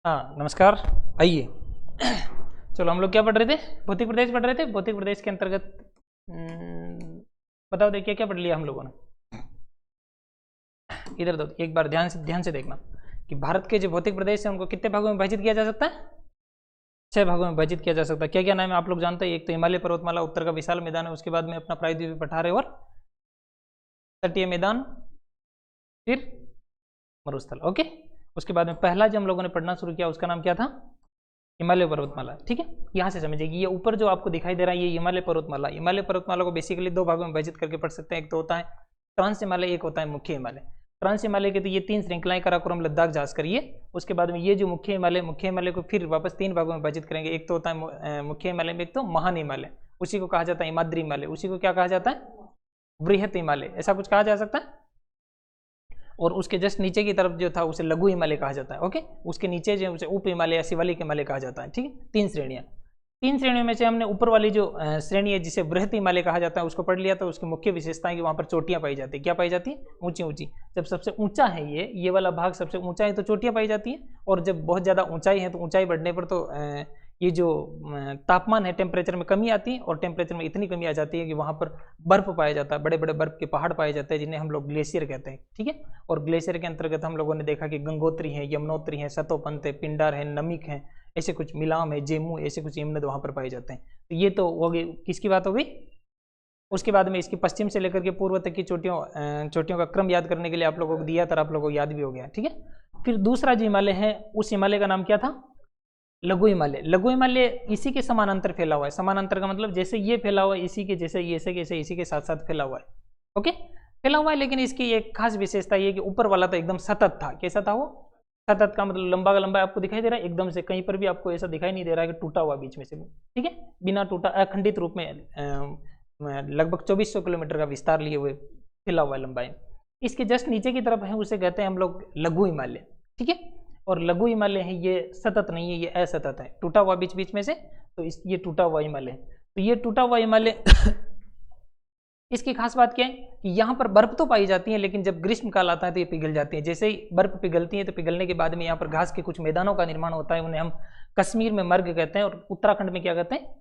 हाँ नमस्कार, आइए। चलो हम लोग क्या पढ़ रहे थे? भौतिक प्रदेश पढ़ रहे थे। भौतिक प्रदेश के अंतर्गत बताओ देखिए क्या पढ़ लिया हम लोगों ने। इधर दो एक बार ध्यान से देखना कि भारत के जो भौतिक प्रदेश है उनको कितने भागों में विभाजित किया जा सकता है? 6 भागों में विभाजित किया जा सकता है। क्या क्या नाम है आप लोग जानते हैं? एक तो हिमालय पर्वतमाला, उत्तर का विशाल मैदान है, उसके बाद में अपना प्रायद्वीपीय पठार है और तटीय मैदान, फिर मरुस्थल। ओके, उसके बाद में पहला जो हम लोगों ने पढ़ना शुरू किया उसका नाम क्या था? हिमालय पर्वतमाला। ठीक है, यहाँ से समझिए कि ये ऊपर जो आपको दिखाई दे रहा है ये हिमालय पर्वतमाला। हिमालय पर्वतमाला को बेसिकली 2 भागों में विभाजित करके पढ़ सकते हैं। एक तो होता है ट्रांस हिमालय, एक होता है मुख्य हिमालय। ट्रांस हिमालय के तो ये 3 श्रृंखलाएं काराकोरम, लद्दाख, जास करिए। उसके बाद में ये जो मुख्य हिमालय को फिर वापस 3 भागों में विभाजित करेंगे। एक तो होता है मुख्य हिमालय में, एक तो महान हिमालय, उसी को कहा जाता है हिमाद्री हिमालय, उसी को क्या कहा जाता है? बृहत हिमालय, ऐसा कुछ कहा जा सकता है। और उसके जस्ट नीचे की तरफ जो था उसे लघु हिमालय कहा जाता है। ओके, उसके नीचे जो उसे उप हिमालय या शिवालिक हिमालय कहा जाता है। ठीक है, 3 श्रेणियां। 3 श्रेणियों में से हमने ऊपर वाली जो श्रेणी है जिसे बृहत हिमालय कहा जाता है उसको पढ़ लिया। तो उसकी मुख्य विशेषता है कि वहां पर चोटियां पाई जाती है। क्या पाई जाती है? ऊंची ऊंची। जब सबसे ऊंचा है ये वाला भाग सबसे ऊंचा है तो चोटियां पाई जाती है। और जब बहुत ज्यादा ऊंचाई है तो ऊंचाई बढ़ने पर तो ये जो तापमान है, टेम्परेचर में कमी आती है। और टेम्परेचर में इतनी कमी आ जाती है कि वहां पर बर्फ पाया जाता है, बड़े बड़े बर्फ के पहाड़ पाए जाते हैं जिन्हें हम लोग ग्लेशियर कहते हैं। ठीक है, और ग्लेशियर के अंतर्गत हम लोगों ने देखा कि गंगोत्री है, यमुनोत्री है, सतोपंत है, पिंडार है, नमिक है, ऐसे कुछ मिलाम है, जेमू, ऐसे कुछ हिमनद वहां पर पाए जाते हैं। तो ये तो हो गई, किसकी बात हो गई? उसके बाद में इसकी पश्चिम से लेकर के पूर्व तक की चोटियों का क्रम याद करने के लिए आप लोगों को दिया था, आप लोगों को याद भी हो गया। ठीक है, फिर दूसरा जो हिमालय है उस हिमालय का नाम क्या था? लघु हिमालय। लघु हिमालय इसी के समानांतर फैला हुआ है। समानांतर का मतलब जैसे ये फैला हुआ है इसी के जैसे, ये से इसी के साथ साथ फैला हुआ है। ओके, फैला हुआ है, लेकिन इसकी एक खास विशेषता ये कि ऊपर वाला तो एकदम सतत था। कैसा था वो? सतत का मतलब लंबा का लंबा आपको दिखाई दे रहा है एकदम से, कहीं पर भी आपको ऐसा दिखाई नहीं दे रहा है कि टूटा हुआ बीच में से। ठीक है, बिना टूटा अखंडित रूप में लगभग 2400 किलोमीटर का विस्तार लिए हुए फैला हुआ है, लंबाई। इसके जस्ट नीचे की तरफ है उसे कहते हैं हम लोग लघु हिमालय। ठीक है, और लघु हिमालय है ये सतत नहीं है, ये असतत है, टूटा हुआ बीच बीच में से। तो ये टूटा हुआ हिमालय। तो ये टूटा हुआ हिमालय इसकी खास बात क्या है कि यहाँ पर बर्फ तो पाई जाती है, लेकिन जब ग्रीष्म काल आता है तो ये पिघल जाती है। जैसे ही बर्फ पिघलती है तो पिघलने के बाद में यहाँ पर घास के कुछ मैदानों का निर्माण होता है। उन्हें हम कश्मीर में मर्ग कहते हैं और उत्तराखंड में क्या कहते हैं?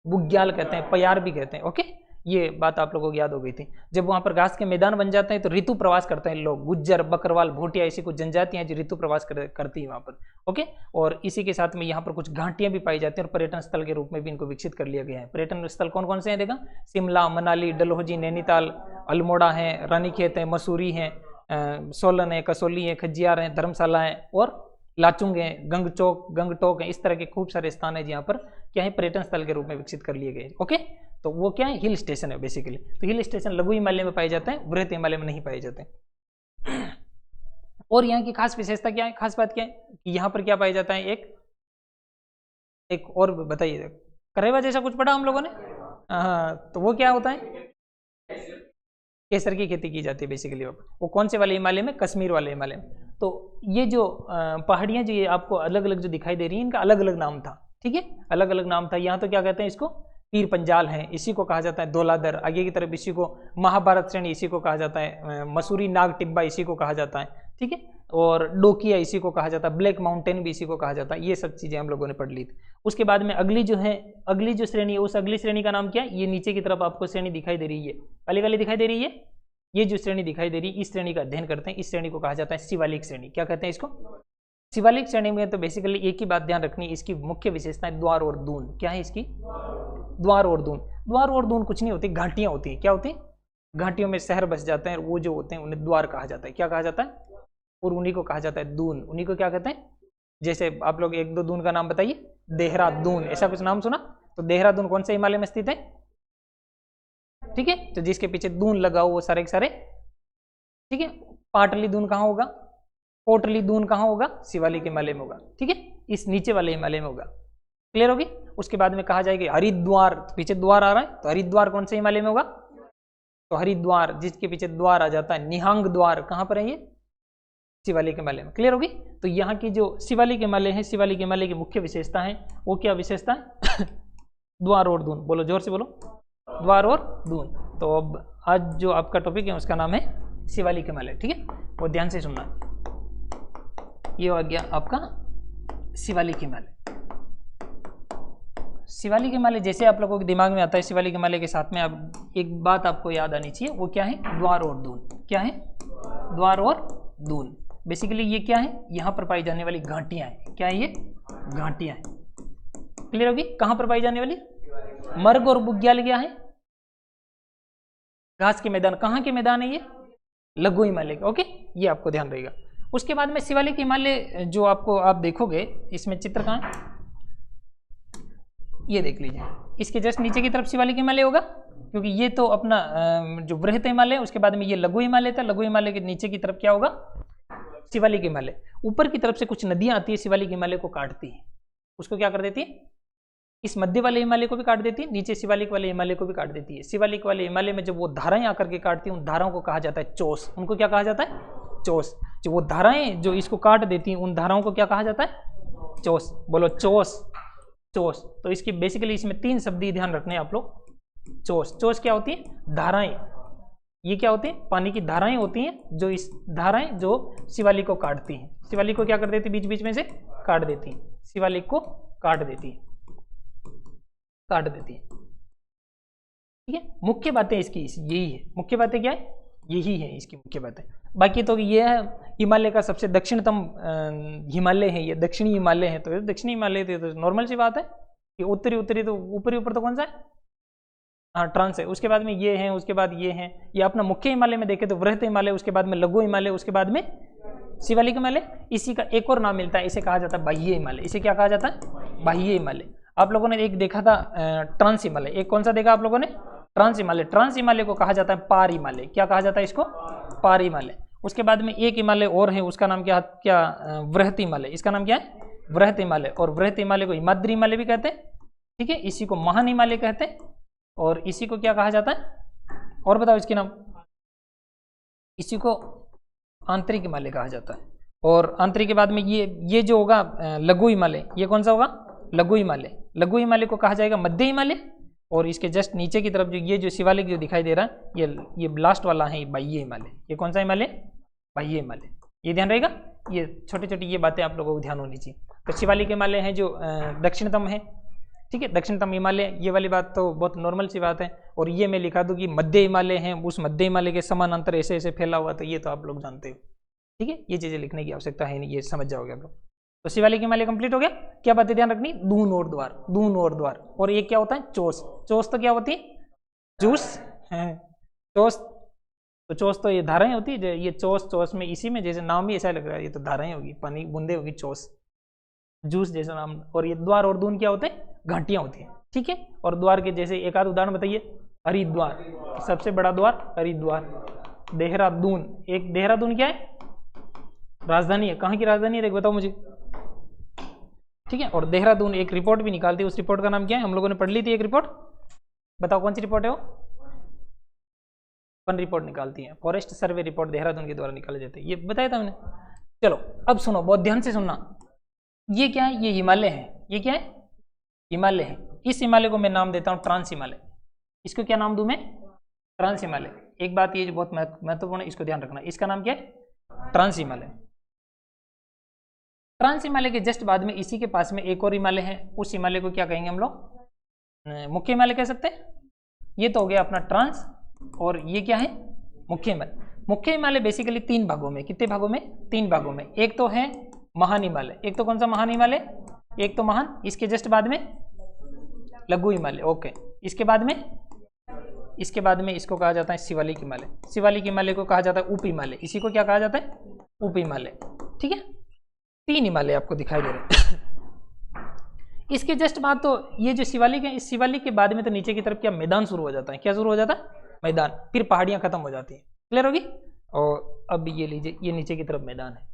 बुग्याल कहते हैं, पयार भी कहते हैं। ओके, ये बात आप लोगों को याद हो गई थी। जब वहां पर घास के मैदान बन जाते हैं तो ऋतु प्रवास करते हैं लोग, गुज्जर, बकरवाल, भोटिया, ऐसी कुछ जनजातियां जो ऋतु प्रवास करती है वहां पर। ओके, और इसी के साथ में यहाँ पर कुछ घाटियां भी पाई जाती हैं और पर्यटन स्थल के रूप में भी इनको विकसित कर लिया गया है। पर्यटन स्थल कौन कौन से हैं देखा? शिमला, मनाली, डलहौजी, नैनीताल, अल्मोड़ा है, रानीखेत है, मसूरी है, सोलन है, कसौली है, खजियार है, धर्मशाला है और लाचुंग है, गंगटोक है। इस तरह के खूब सारे स्थान है जहाँ पर क्या है? पर्यटन स्थल के रूप में विकसित कर लिए गए। ओके, तो वो क्या है? हिल स्टेशन है बेसिकली। तो हिल स्टेशन लघु हिमालय में पाए जाते हैं, बृहत हिमालय में नहीं पाए जाते। और यहाँ की खास विशेषता क्या है? खास बात क्या है कि यहाँ पर क्या पाया जाता है? एक और बताइए, करेवा जैसा कुछ पढ़ा हम लोगों ने? हाँ, तो वो क्या होता है? केसर की खेती की जाती है बेसिकली। वो कौन से वाले हिमालय में? कश्मीर वाले हिमालय में। तो ये जो पहाड़ियाँ जो ये आपको अलग अलग जो दिखाई दे रही हैं, इनका अलग अलग नाम था। ठीक है, अलग अलग नाम था। यहाँ तो क्या कहते हैं इसको? पीर पंजाल है, इसी को कहा जाता है धौलाधर। आगे की तरफ इसी को महाभारत श्रेणी इसी को कहा जाता है, मसूरी नाग टिब्बा इसी को कहा जाता है। ठीक है, और डोकिया इसी को कहा जाता है, ब्लैक माउंटेन भी इसी को कहा जाता है। ये सब चीजें हम लोगों ने पढ़ ली थी। उसके बाद में अगली जो श्रेणी है, उस अगली श्रेणी का नाम क्या है? ये नीचे की तरफ आपको श्रेणी दिखाई दे रही है, काली काली दिखाई दे रही है। ये जो श्रेणी दिखाई दे रही है, इस श्रेणी का अध्ययन करते हैं। इस श्रेणी को कहा जाता है शिवालिक श्रेणी। क्या कहते हैं इसको? शिवालिक श्रेणी में तो बेसिकली एक ही बात ध्यान रखनी, इसकी मुख्य विशेषता है द्वार और दून। क्या है इसकी? द्वार और दून। द्वार और दून कुछ नहीं होती, घाटियां होती है। क्या होती है? घाटियों में शहर बस जाते हैं, वो जो होते हैं उन्हें द्वार कहा जाता है। क्या कहा जाता है? और उन्हीं को कहा जाता है दून। उन्हीं को क्या कहते हैं? जैसे आप लोग 1-2 दून का नाम बताइए। देहरादून, ऐसा कुछ नाम सुना? तो देहरादून कौन से हिमालय में स्थित है? ठीक है, तो जिसके पीछे दून लगा हो वो सारे के सारे। ठीक है, पाटली दून कहाँ होगा? कोटली दून कहाँ होगा? शिवालिक हिमालय में होगा। ठीक है, इस नीचे वाले हिमालय में होगा। क्लियर होगी? उसके बाद में कहा जाएगा हरिद्वार, पीछे द्वार आ रहा है तो हरिद्वार कौन से हिमालय में होगा? तो हरिद्वार जिसके पीछे द्वार आ जाता है, निहांग द्वार कहाँ पर है? ये शिवालिक हिमालय में। क्लियर होगी? तो यहाँ की जो शिवालिक हिमालय है, शिवालिक हिमालय की मुख्य विशेषता है वो क्या विशेषता है? द्वार और दून। बोलो, जोर से बोलो, द्वार और दून। तो अब आज जो आपका टॉपिक है उसका नाम है शिवालिक हिमालय। ठीक है, वो ध्यान से सुनना। ये हो गया आपका शिवालिक हिमालय। शिवालिक हिमालय जैसे आप लोगों के दिमाग में आता है, शिवालिक हिमालय के साथ में आप एक बात आपको याद आनी चाहिए, वो क्या है? द्वार और दून। क्या है? द्वार और दून। बेसिकली ये क्या है? यहाँ पर पाई जाने वाली घाटियां हैं। क्या है ये? घाटियां हैं। क्लियर होगी? कहाँ पर पाई जाने वाली? मर्ग और बुग्याल क्या है? घास के मैदान। कहाँ के मैदान है ये? लघु हिमालय के। ओके, ये आपको ध्यान रहेगा। उसके बाद में शिवालिक हिमालय जो आपको आप देखोगे, इसमें चित्र कहाँ है? ये देख लीजिए, इसके जस्ट नीचे की तरफ शिवालिक हिमालय होगा, क्योंकि ये तो अपना जो बृहत हिमालय है, उसके बाद में ये लघु हिमालय था। लघु हिमालय के नीचे की तरफ क्या होगा? शिवालिक हिमालय। ऊपर की तरफ से कुछ नदियां आती है, शिवालिक हिमालय को काटती है। उसको क्या कर देती है? इस मध्य वाले हिमालय को भी काट देती है, नीचे शिवालिक वाले हिमालय को भी काट देती है। शिवालिक वाले हिमालय में जब वो धाराएं आकर के काटती हैं, उन धाराओं को कहा जाता है चोस। उनको क्या कहा जाता है? चोस। जो वो धाराएं जो इसको काट देती हैं, उन धाराओं को क्या कहा जाता है? चोस। बोलो चोस। चोस। तो इसकी बेसिकली इसमें 3 शब्द ही ध्यान रखने हैं आप लोग। चोस। चोस क्या होती है? धाराएं। ये क्या होती है? पानी की धाराएं होती हैं, जो इस धाराएं जो शिवालिक को काटती हैं। शिवालिक को क्या कर देती है? बीच बीच में से काट देती है। शिवालिक को काट देती है, काट देती है। ठीक है, मुख्य बातें इसकी यही है। मुख्य बातें क्या है? यही है इसकी मुख्य बातें। बाकी तो ये है हिमालय का सबसे दक्षिणतम हिमालय है, ये दक्षिणी हिमालय है। तो दक्षिणी हिमालय तो नॉर्मल सी बात है कि उत्तरी उत्तरी तो ऊपरी ऊपर तो कौन सा है? हाँ, ट्रांस है। उसके बाद में ये है, उसके बाद ये है। ये अपना मुख्य हिमालय में देखे तो वृहत हिमालय, उसके बाद में लघु हिमालय, उसके बाद में शिवालिक हिमालय। इसी का एक और नाम मिलता है, इसे कहा जाता है बाह्य हिमालय। इसे क्या कहा जाता है? बाह्य हिमालय। आप लोगों ने एक देखा था ट्रांस हिमालय, एक कौन सा देखा आप लोगों ने? ट्रांस हिमालय। ट्रांस हिमालय को कहा जाता है पार हिमालय। क्या कहा जाता है इसको? पार हिमालय। उसके बाद में एक हिमालय और है, उसका नाम क्या क्या? वृहत हिमालय। इसका नाम क्या है? वृहत हिमालय। और वृहत हिमालय को हिमाद्री हिमालय भी कहते हैं। ठीक है, इसी को महान हिमालय कहते हैं। और इसी को क्या कहा जाता है? और बताओ इसके नाम। इसी को आंतरिक हिमालय कहा जाता है। और आंतरिक के बाद में ये जो होगा लघु हिमालय, ये कौन सा होगा? लघु हिमालय। लघु हिमालय को कहा जाएगा मध्य हिमालय। और इसके जस्ट नीचे की तरफ जो ये जो शिवालिक जो दिखाई दे रहा है, ये लास्ट वाला है बाह्य हिमालय। ये कौन सा हिमालय? बाह्य हिमालय। ये ध्यान रहेगा। ये छोटी छोटी ये बातें आप लोगों को ध्यान होनी चाहिए। तो शिवालिक हिमालय है जो दक्षिणतम है। ठीक है, दक्षिणतम हिमालय, ये वाली बात तो बहुत नॉर्मल सी बात है। और ये मैं लिखा दूं कि मध्य हिमालय है, उस मध्य हिमालय के समानांतर ऐसे ऐसे फैला हुआ, तो ये तो आप लोग जानते हो। ठीक है, ये चीजें लिखने की आवश्यकता है नहीं, ये समझ जाओगे आप लोग। तो शिवालिक हिमालय कंप्लीट हो गया। क्या बातें ध्यान रखनी? दून और द्वार। दून और द्वार। और ये क्या होता है? चोस। चोस तो क्या होती है? जूस है। चोस तो चोस तो ये धाराएं होती है। ये चोस, चोस में इसी में जैसे नाम भी ऐसा लग रहा है, ये तो धाराएं होगी, पानी बूंदे होगी, चोस जूस जैसा नाम। और ये द्वार और दून क्या होते हैं? घाटियां होती है। ठीक है, और द्वार के जैसे एक आध उदाहरण बताइए। हरिद्वार, सबसे बड़ा द्वार हरिद्वार। देहरादून, एक देहरादून क्या है? राजधानी है। कहाँ की राजधानी है? देख बताओ मुझे। ठीक है, और देहरादून एक रिपोर्ट भी निकालती है, उस रिपोर्ट का नाम क्या है? हम लोगों ने पढ़ ली थी एक रिपोर्ट, बताओ कौन सी रिपोर्ट है वो? वन रिपोर्ट निकालती है, फॉरेस्ट सर्वे रिपोर्ट देहरादून के द्वारा निकाले जाते हैं। ये बताया था मैंने। चलो अब सुनो, बहुत ध्यान से सुनना। ये क्या है? ये हिमालय है। ये क्या है? हिमालय है। इस हिमालय को मैं नाम देता हूँ ट्रांस हिमालय। इसको क्या नाम दूं मैं? ट्रांस हिमालय। एक बात ये जो बहुत महत्वपूर्ण है, इसको ध्यान रखना। इसका नाम क्या है? ट्रांस हिमालय। ट्रांस हिमालय के जस्ट बाद में इसी के पास में एक और हिमालय है। उस हिमालय को क्या कहेंगे हम लोग? मुख्य हिमालय कह सकते हैं। ये तो हो गया अपना ट्रांस, और ये क्या है? मुख्य हिमालय। मुख्य हिमालय बेसिकली 3 भागों में। कितने भागों में? 3 भागों में। एक तो है महान हिमालय। एक तो कौन सा महान हिमालय? एक तो महान। इसके जस्ट बाद में लघु हिमालय। ओके, इसके बाद में इसको कहा जाता है शिवालिक हिमालय। शिवालिक हिमालय को कहा जाता है उप हिमालय। इसी को क्या कहा जाता है? उप हिमालय। ठीक है, 3 हिमालय आपको दिखाई दे रहे हैं। इसके जस्ट बाद तो ये जो शिवालिक है, इस शिवालिक के बाद में तो नीचे की तरफ क्या मैदान शुरू हो जाता है? क्या शुरू हो जाता है? मैदान। फिर पहाड़ियां खत्म हो जाती है। क्लियर होगी? और अब ये लीजिए, ये नीचे की तरफ मैदान है।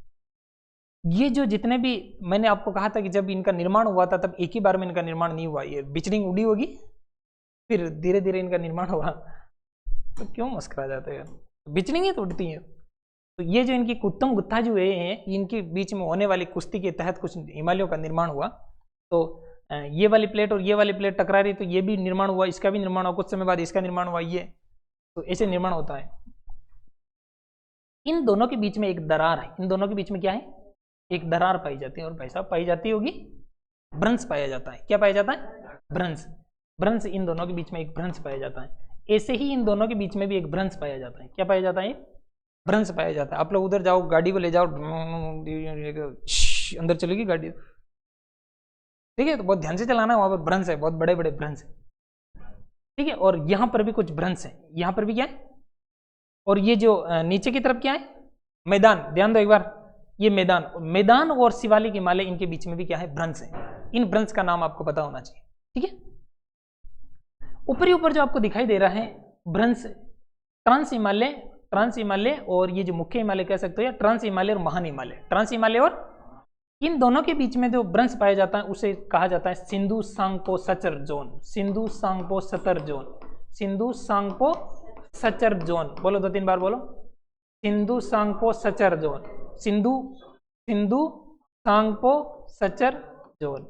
ये जो जितने भी मैंने आपको कहा था कि जब इनका निर्माण हुआ था, तब एक ही बार में इनका निर्माण नहीं हुआ। ये बिचड़िंग उड़ी होगी, फिर धीरे धीरे इनका निर्माण हुआ। तो क्यों मुस्कुरा जाते हैं? बिचड़िंग तो उड़ती हैं। तो ये जो इनकी कुत्तम गुत्था जो है, इनके बीच में होने वाली कुश्ती के तहत कुछ हिमालयों का निर्माण हुआ। तो ये वाली प्लेट और ये वाली प्लेट टकरा रही, तो ये भी निर्माण हुआ, इसका भी निर्माण हुआ, कुछ समय बाद इसका निर्माण हुआ। ये तो ऐसे निर्माण होता है। इन दोनों के बीच में एक दरार है। इन दोनों के बीच में क्या है? एक दरार पाई जाती है, और भाई साहब पाई जाती होगी, भ्रंश पाया जाता है। क्या पाया जाता है? भ्रंश। भ्रंश, इन दोनों के बीच में एक भ्रंश पाया जाता है। ऐसे ही इन दोनों के बीच में भी एक भ्रंश पाया जाता है। क्या पाया जाता है? भ्रंश पाया जाता है। आप लोग उधर जाओ, गाड़ी को ले जाओ, अंदर चलेगी गाड़ी, ठीक है, तो बहुत ध्यान से चलाना है, वहां पर भ्रंश है, बहुत बड़े बड़े भ्रंश है, ठीक है। और यहां पर भी कुछ भ्रंश है, यहां पर भी क्या है, और ये जो नीचे की तरफ क्या है? मैदान। ध्यान दो एक बार, ये मैदान, मैदान और शिवालिक हिमालय, इनके बीच में भी क्या है? भ्रंश है। इन भ्रंश का नाम आपको पता होना चाहिए, ठीक है। ऊपरी ऊपर जो आपको दिखाई दे रहा है भ्रंश, ट्रांस हिमालय, ट्रांस हिमालय और ये जो मुख्य हिमालय कह सकते हो, या ट्रांस हिमालय और महान हिमालय, ट्रांस हिमालय, और इन दोनों के बीच में जो भ्रंश पाया जाता है उसे कहा जाता है सिंधु सांगपो सचर जोन। सिंधु सांगपो सतर zone, Sindhu Tsangpo suture zone. बोलो, 2-3 बार बोलो, Sindhu Tsangpo suture zone, Sindhu, Sindhu Tsangpo suture zone.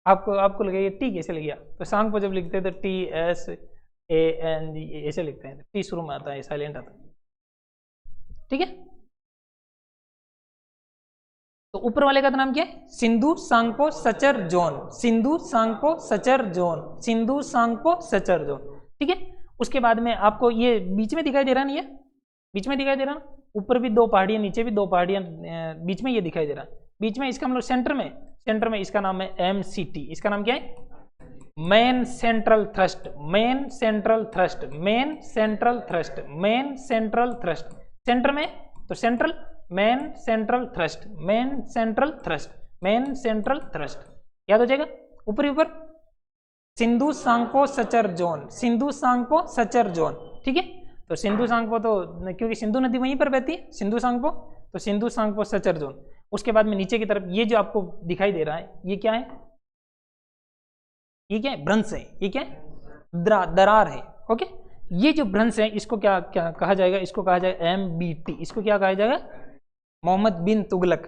आपको लगेगा टी कैसे लग गया, तो सांगपो जब लिखते हैं तो TSAN ऐसे लिखते हैं, टी शुरू में आता है, साइलेंट आता है, ठीक है। तो ऊपर वाले का नाम क्या है? Sindhu Tsangpo suture zone, Sindhu Tsangpo suture zone, Sindhu Tsangpo suture zone, ठीक है। उसके बाद में आपको ये बीच में दिखाई दे रहा नहीं है, बीच में दिखाई दे रहा, ऊपर भी 2 पहाड़ियां, नीचे भी 2 पहाड़ियां, बीच में ये दिखाई दे रहा है, बीच में इसका हम लोग सेंटर में इसका नाम है MCT। इसका नाम क्या है? Main central thrust, main central thrust, main central thrust, main central thrust. Centre में तो central, main central thrust, main central thrust, main central thrust, याद हो जाएगा। ऊपरी ऊपर Sindhu Tsangpo suture zone, Sindhu Tsangpo suture zone, ठीक है। तो सिंधु सांगपो, तो क्योंकि सिंधु नदी वहीं पर बहती है, सिंधु सांगपो, तो सिंधु सांगपो सचर जोन। उसके बाद में नीचे की तरफ ये जो आपको दिखाई दे रहा है, ये क्या है? ये क्या है? भ्रंश है। ये क्या है? दरार है, ओके। ये जो भ्रंश है इसको क्या क्या कहा जाएगा? इसको कहा जाएगा MBT। इसको क्या कहा जाएगा? मोहम्मद बिन तुगलक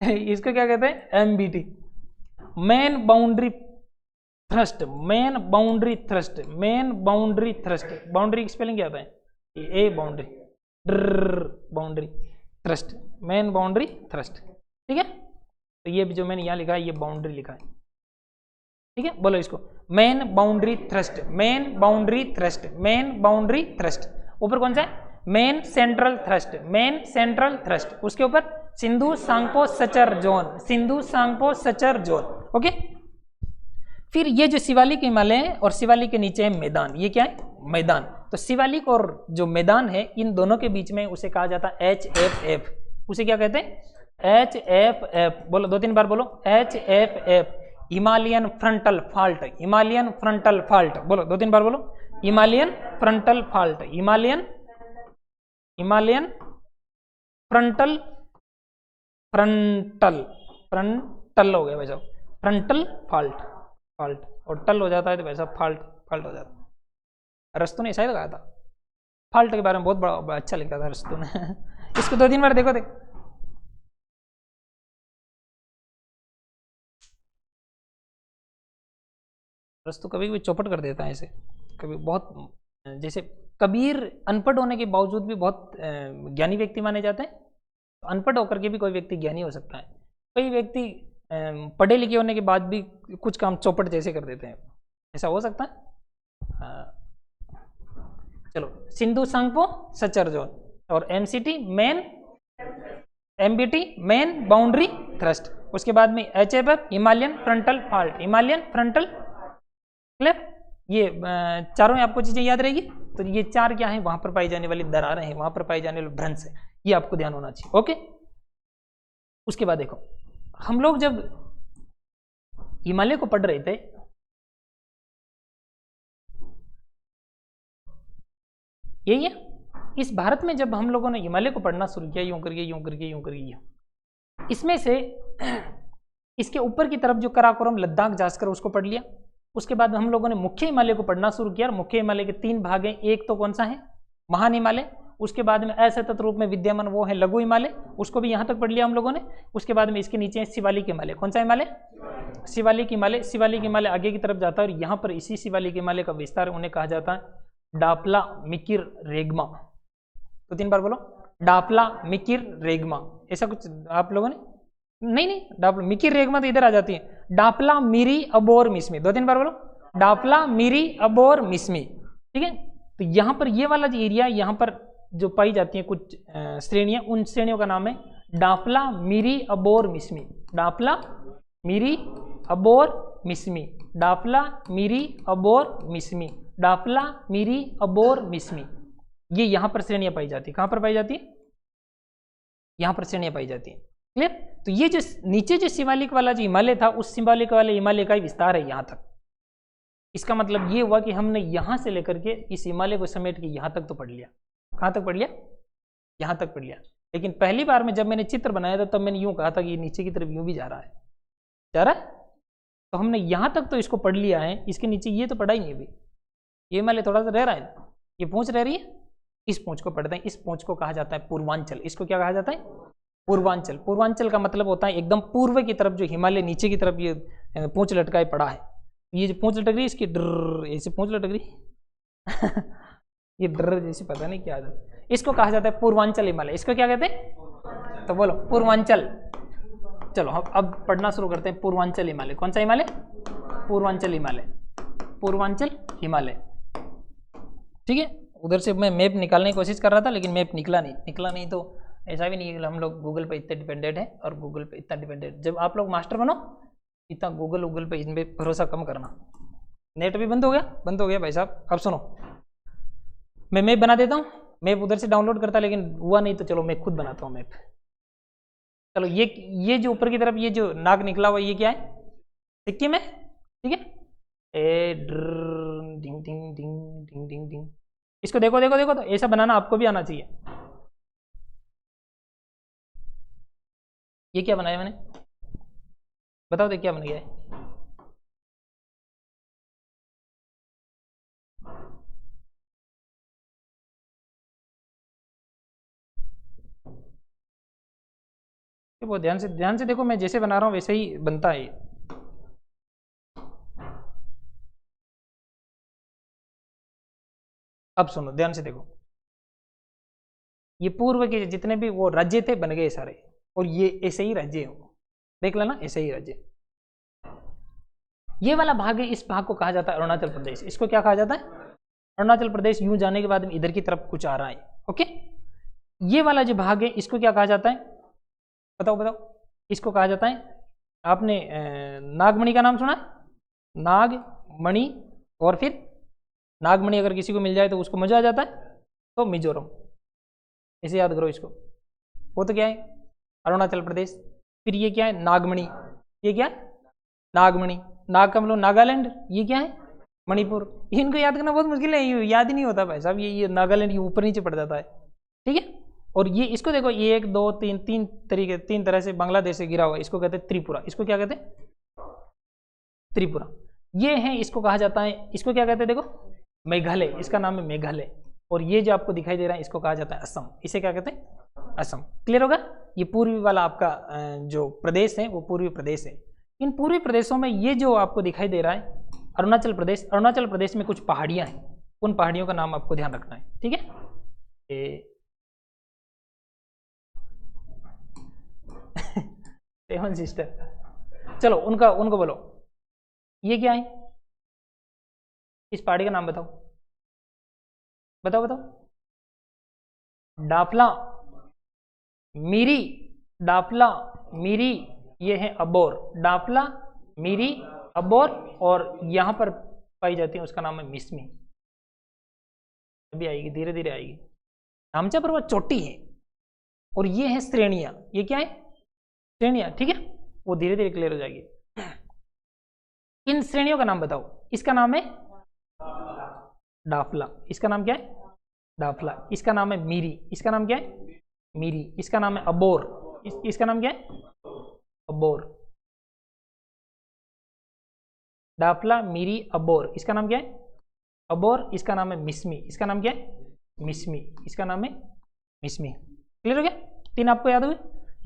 इसको क्या कहते हैं? MBT, main boundary thrust, main boundary thrust, main boundary thrust. Boundary की स्पेलिंग क्या आता है? ए boundary, boundary thrust, main boundary thrust, ठीक है। तो ये भी जो मैंने यहाँ लिखा है, ये बाउंड्री लिखा है, ठीक है। बोलो इसको, main boundary thrust, main boundary thrust, main boundary thrust. ऊपर कौन सा है? Main central thrust, main central thrust. उसके ऊपर Sindhu Tsangpo suture zone, Sindhu Tsangpo suture zone, okay. फिर ये जो शिवालिक हिमालय है और शिवालिक के नीचे है मैदान, ये क्या है? मैदान। तो शिवालिक और जो मैदान है, इन दोनों के बीच में उसे कहा जाता है HFF। उसे क्या कहते हैं? HFF। बोलो, 2-3 बार बोलो, HFF, Himalayan frontal fault, Himalayan frontal fault. बोलो, 2-3 बार बोलो, Himalayan frontal fault, Himalayan, Himalayan frontal, frontal, frontal हो गया भाई साहब, फ्रंटल फाल्ट, फाल्ट, और टल हो जाता है तो भाई साहब फाल्ट, फाल्ट हो जाता है। रस्तु ने शायद कहा था फाल्ट के बारे में, बहुत बड़ा अच्छा लिखा था रस्तु ने इसको 2-3 बार देखो, देख रस्तु कभी भी चौपट कर देता है ऐसे, कभी बहुत, जैसे कबीर अनपढ़ होने के बावजूद भी बहुत ज्ञानी व्यक्ति माने जाते हैं। अनपढ़ होकर के भी कोई व्यक्ति ज्ञानी हो सकता है, कई व्यक्ति पढ़े लिखे होने के बाद भी कुछ काम चौपट जैसे कर देते हैं, ऐसा हो सकता है। चलो, सिंधु सांगपो सचर जोन और MCT main, MBT main boundary thrust. उसके बाद में HFF Himalayan frontal fault, Himalayan frontal, clear. ये चारों आपको चीजें याद रहेगी। तो ये 4 क्या है? वहां पर पाई जाने वाली दरारें हैं, वहां पर पाई जाने वाले भ्रंश है, ये आपको ध्यान होना चाहिए, ओके। उसके बाद देखो, हम लोग जब हिमालय को पढ़ रहे थे, यही है, इस भारत में जब हम लोगों ने हिमालय को पढ़ना शुरू किया, यूं करके यूं करके यूं करके यूं, इसमें से इसके ऊपर की तरफ जो कराकोरम लद्दाख जाकर उसको पढ़ लिया। उसके बाद हम लोगों ने मुख्य हिमालय को पढ़ना शुरू किया। मुख्य हिमालय के 3 भाग हैं, एक तो कौन सा है? महान हिमालय। उसके बाद में असतत रूप में विद्यमान वो है लघु हिमालय, उसको भी यहाँ तक पढ़ लिया हम लोगों ने। उसके बाद में इसके नीचे है शिवालिक हिमालय। कौन सा हिमालय? शिवालिक हिमालय। शिवालिक हिमालय आगे की तरफ जाता है और यहाँ पर इसी शिवालिक हिमालय का विस्तार उन्हें कहा जाता है डापला मिकिर रेगमा। तो 3 बार बोलो, डाफला मिकिर रेगमा, ऐसा कुछ आप लोगों ने, नहीं डाफला मिकिर रेगमा तो इधर आ जाती है। डाफला मिरी अबोर मिस्मी, 2-3 बार बोलो, डाफला मिरी अबोर मिस्मी, ठीक है। तो यहाँ पर ये वाला जो एरिया, यहाँ पर जो पाई जाती है कुछ श्रेणियाँ, उन श्रेणियों का नाम है डाफला मिरी अबोर मिस्मी, डाफला मिरी अबोर मिस्मी, डाफला मिरी अबोर मिस्मी, डाफला मिरी अबोर मिस्मी। ये यहाँ पर श्रेणियाँ पाई जाती है। कहाँ पर पाई जाती है? यहाँ पर श्रेणियाँ पाई जाती है। क्लियर? तो ये जो नीचे जो शिवालिक वाला जो हिमालय था, उस शिवालिक वाले हिमालय का ही विस्तार है यहाँ तक। इसका मतलब ये हुआ कि हमने यहाँ से लेकर के इस हिमालय को समेट के यहाँ तक तो पढ़ लिया। कहाँ तक पढ़ लिया? यहाँ तक पढ़ लिया। लेकिन पहली बार में जब मैंने चित्र बनाया था तब मैंने यूँ कहा था कि नीचे की तरफ यूँ भी जा रहा है, जा रहा है। तो हमने यहाँ तक तो इसको पढ़ लिया है, इसके नीचे ये तो पढ़ा ही नहीं अभी। ये हिमालय थोड़ा सा रह रहा है, ये पूंछ रह रही है, इस पूंछ को पढ़ते हैं। इस पूंछ को कहा जाता है पूर्वांचल। इसको क्या कहा जाता है? पूर्वांचल। पूर्वांचल का मतलब होता है एकदम पूर्व की तरफ जो हिमालय नीचे की तरफ ये पूंछ लटकाए पड़ा है। ये जो पूंछ लटक रही है इसकी डर ऐसे पूंछ लटक रही ये डर जैसी, पता नहीं क्या है, इसको कहा जाता है पूर्वांचल हिमालय। इसको क्या कहते हैं? तो बोलो पूर्वांचल। चलो हम अब पढ़ना शुरू करते हैं। पूर्वांचल हिमालय, कौन सा हिमालय? पूर्वांचल हिमालय, पूर्वांचल हिमालय, ठीक है। उधर से मैं मैप निकालने की कोशिश कर रहा था लेकिन मैप निकला नहीं। तो ऐसा भी नहीं है हम लोग गूगल पे इतने डिपेंडेंट है, और गूगल पे इतना डिपेंडेंट, जब आप लोग मास्टर बनो इतना गूगल पे इन पे भरोसा कम करना। नेट भी बंद हो गया भाई साहब। अब सुनो, मैं मैप बना देता हूँ। मैप उधर से डाउनलोड करता लेकिन हुआ नहीं, तो चलो मैं खुद बनाता हूँ मैप। चलो ये जो ऊपर की तरफ ये जो नाक निकला हुआ ये क्या है? सिक्किम है, ठीक है। ए डिंग डिंग डिंग डिंग डिंग डिंग, इसको देखो तो ऐसा बनाना आपको भी आना चाहिए। ये क्या बनाया मैंने? बताओ तो क्या बन गया है? वो ध्यान से देखो, मैं जैसे बना रहा हूँ वैसे ही बनता है। अब सुनो ध्यान से देखो, ये पूर्व के जितने भी वो राज्य थे बन गए सारे, और ये ऐसे ही राज्य हो, देख लेना ऐसे ही राज्य। ये वाला भाग है, इस भाग को कहा जाता है अरुणाचल प्रदेश। इसको क्या कहा जाता है? अरुणाचल प्रदेश। यूं जाने के बाद में इधर की तरफ कुछ आ रहा है, ओके। ये वाला जो भाग है इसको क्या कहा जाता है? बताओ। इसको कहा जाता है, आपने नागमणि का नाम सुना? नागमणि, और फिर नागमणि अगर किसी को मिल जाए तो उसको मजा आ जाता है, तो मिजोरम। इसे याद करो इसको। वो तो क्या है? अरुणाचल प्रदेश। फिर ये क्या है? नागमणि। ये क्या है? नागमणि। नाग का मतलब नागालैंड। ये क्या है? मणिपुर। इनको याद करना बहुत मुश्किल है, ये याद ही नहीं होता भाई साहब। ये नागालैंड ये ऊपर नीचे पड़ जाता है, ठीक है। और ये इसको देखो, 1 2 3 तीन तरह से बांग्लादेश से गिरा हुआ है। इसको कहते हैं त्रिपुरा। इसको क्या कहते हैं? त्रिपुरा। ये है, इसको कहा जाता है, इसको क्या कहते हैं? देखो मेघालय, इसका नाम है मेघालय। और ये जो आपको दिखाई दे रहा है इसको कहा जाता है असम। इसे क्या कहते हैं? असम। क्लियर होगा? ये पूर्वी वाला आपका जो प्रदेश है वो पूर्वी प्रदेश है। इन पूर्वी प्रदेशों में ये जो आपको दिखाई दे रहा है अरुणाचल प्रदेश, अरुणाचल प्रदेश में कुछ पहाड़ियाँ हैं, उन पहाड़ियों का नाम आपको ध्यान रखना है, ठीक है। सेवन सिस्टर, चलो उनको बोलो। ये क्या है? इस पहाड़ी का नाम बताओ। डाफला मिरी, डाफला मिरी, ये है अबोर। डाफला मिरी अबोर, और यहां पर पाई जाती है उसका नाम है मिस्मी। अभी आएगी, धीरे धीरे आएगी। नामचा पर्वत चोटी है, और ये है श्रेणियां। ये क्या है? श्रेणियां, ठीक है। वो धीरे धीरे क्लियर हो जाएगी। इन श्रेणियों का नाम बताओ। इसका नाम है डाफला। इसका नाम क्या है? डाफला। इसका नाम है मिरी। इसका नाम क्या है? मिरी। इसका नाम है अबोर। इसका नाम क्या है? अबोर। डाफला मिरी अबोर। इसका नाम क्या है? अबोर। इसका नाम है मिस्मी। इसका नाम क्या है? मिस्मी। इसका नाम है मिस्मी। क्लियर हो गया? 3 आपको याद हुए।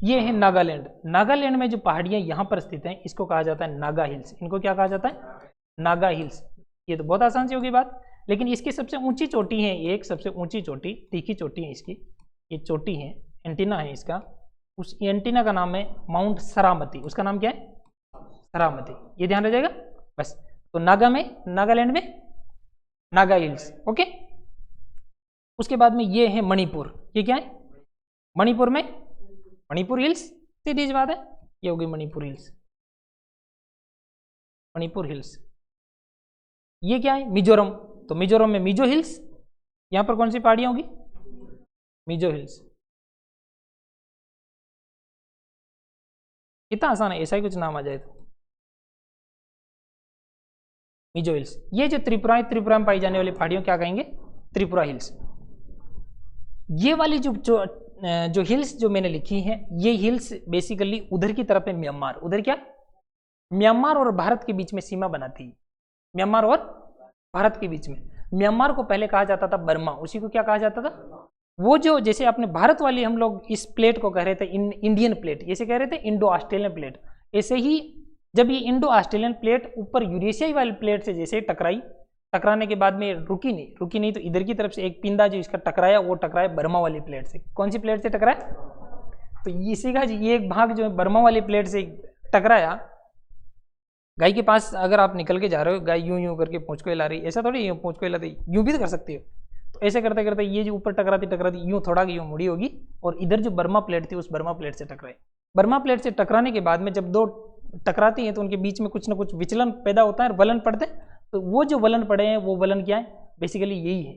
ये है नागालैंड। नागालैंड में जो पहाड़ियां यहां पर स्थित हैं इसको कहा जाता है नागा हिल्स। इनको क्या कहा जाता है? नागा हिल्स। ये तो बहुत आसान सी होगी बात, लेकिन इसकी सबसे ऊंची चोटी है, एक सबसे ऊंची चोटी, तीखी चोटी है इसकी, ये चोटी है, एंटीना है इसका, उस एंटीना का नाम है माउंट सरामती। उसका नाम क्या है? सरामती। ये ध्यान रह जाएगा बस। तो नागालैंड में नागा हिल्स। ओके, उसके बाद में ये है मणिपुर। ये क्या है? मणिपुर में मणिपुर हिल्स, सीधी सी बात है, ये होगी मणिपुर हिल्स। मणिपुर हिल्स। ये क्या है? मिजोरम। तो मिजोरम में मिजो हिल्स। यहां पर कौन सी पहाड़ियां होगी? मिजो हिल्स। कितना आसान है, ऐसा ही कुछ नाम आ जाए तो। मिजो हिल्स। ये जो त्रिपुरा में पाई जाने वाली पहाड़ियों क्या कहेंगे? त्रिपुरा हिल्स। ये वाली जो हिल्स जो मैंने लिखी हैं, ये हिल्स बेसिकली उधर की तरफ है म्यांमार। उधर क्या? म्यांमार और भारत के बीच में सीमा बनाती है। म्यांमार और भारत के बीच में। म्यांमार को पहले कहा जाता था बर्मा, उसी को क्या कहा जाता था? वो जो जैसे अपने भारत वाली हम लोग इस प्लेट को कह रहे थे इंडियन प्लेट, ऐसे कह रहे थे इंडो ऑस्ट्रेलियन प्लेट। ऐसे ही जब ये इंडो ऑस्ट्रेलियन प्लेट ऊपर यूरेशियाई वाली प्लेट से जैसे टकराने के बाद में रुकी नहीं, तो इधर की तरफ से एक पिंदा जो इसका टकराया, वो टकराया बर्मा वाली प्लेट से। कौन सी प्लेट से टकराया? तो इसी का ये एक भाग जो है बर्मा वाली प्लेट से टकराया। गाय के पास अगर आप निकल के जा रहे हो, गाय यूं करके पूंछ को हिला रही, ऐसा थोड़ी पूंछ को हिलाती, यूं भी तो कर सकती हो। तो ऐसे करते करते ये जो ऊपर टकराती यूं थोड़ा यूं मुड़ी होगी, और इधर जो बर्मा प्लेट थी उस बर्मा प्लेट से टकराई। बर्मा प्लेट से टकराने के बाद में जब दो टकराती हैं तो उनके बीच में कुछ ना कुछ विचलन पैदा होता है और वलन पड़ते हैं। तो वो जो वलन पड़े हैं, वो वलन क्या है? बेसिकली यही है।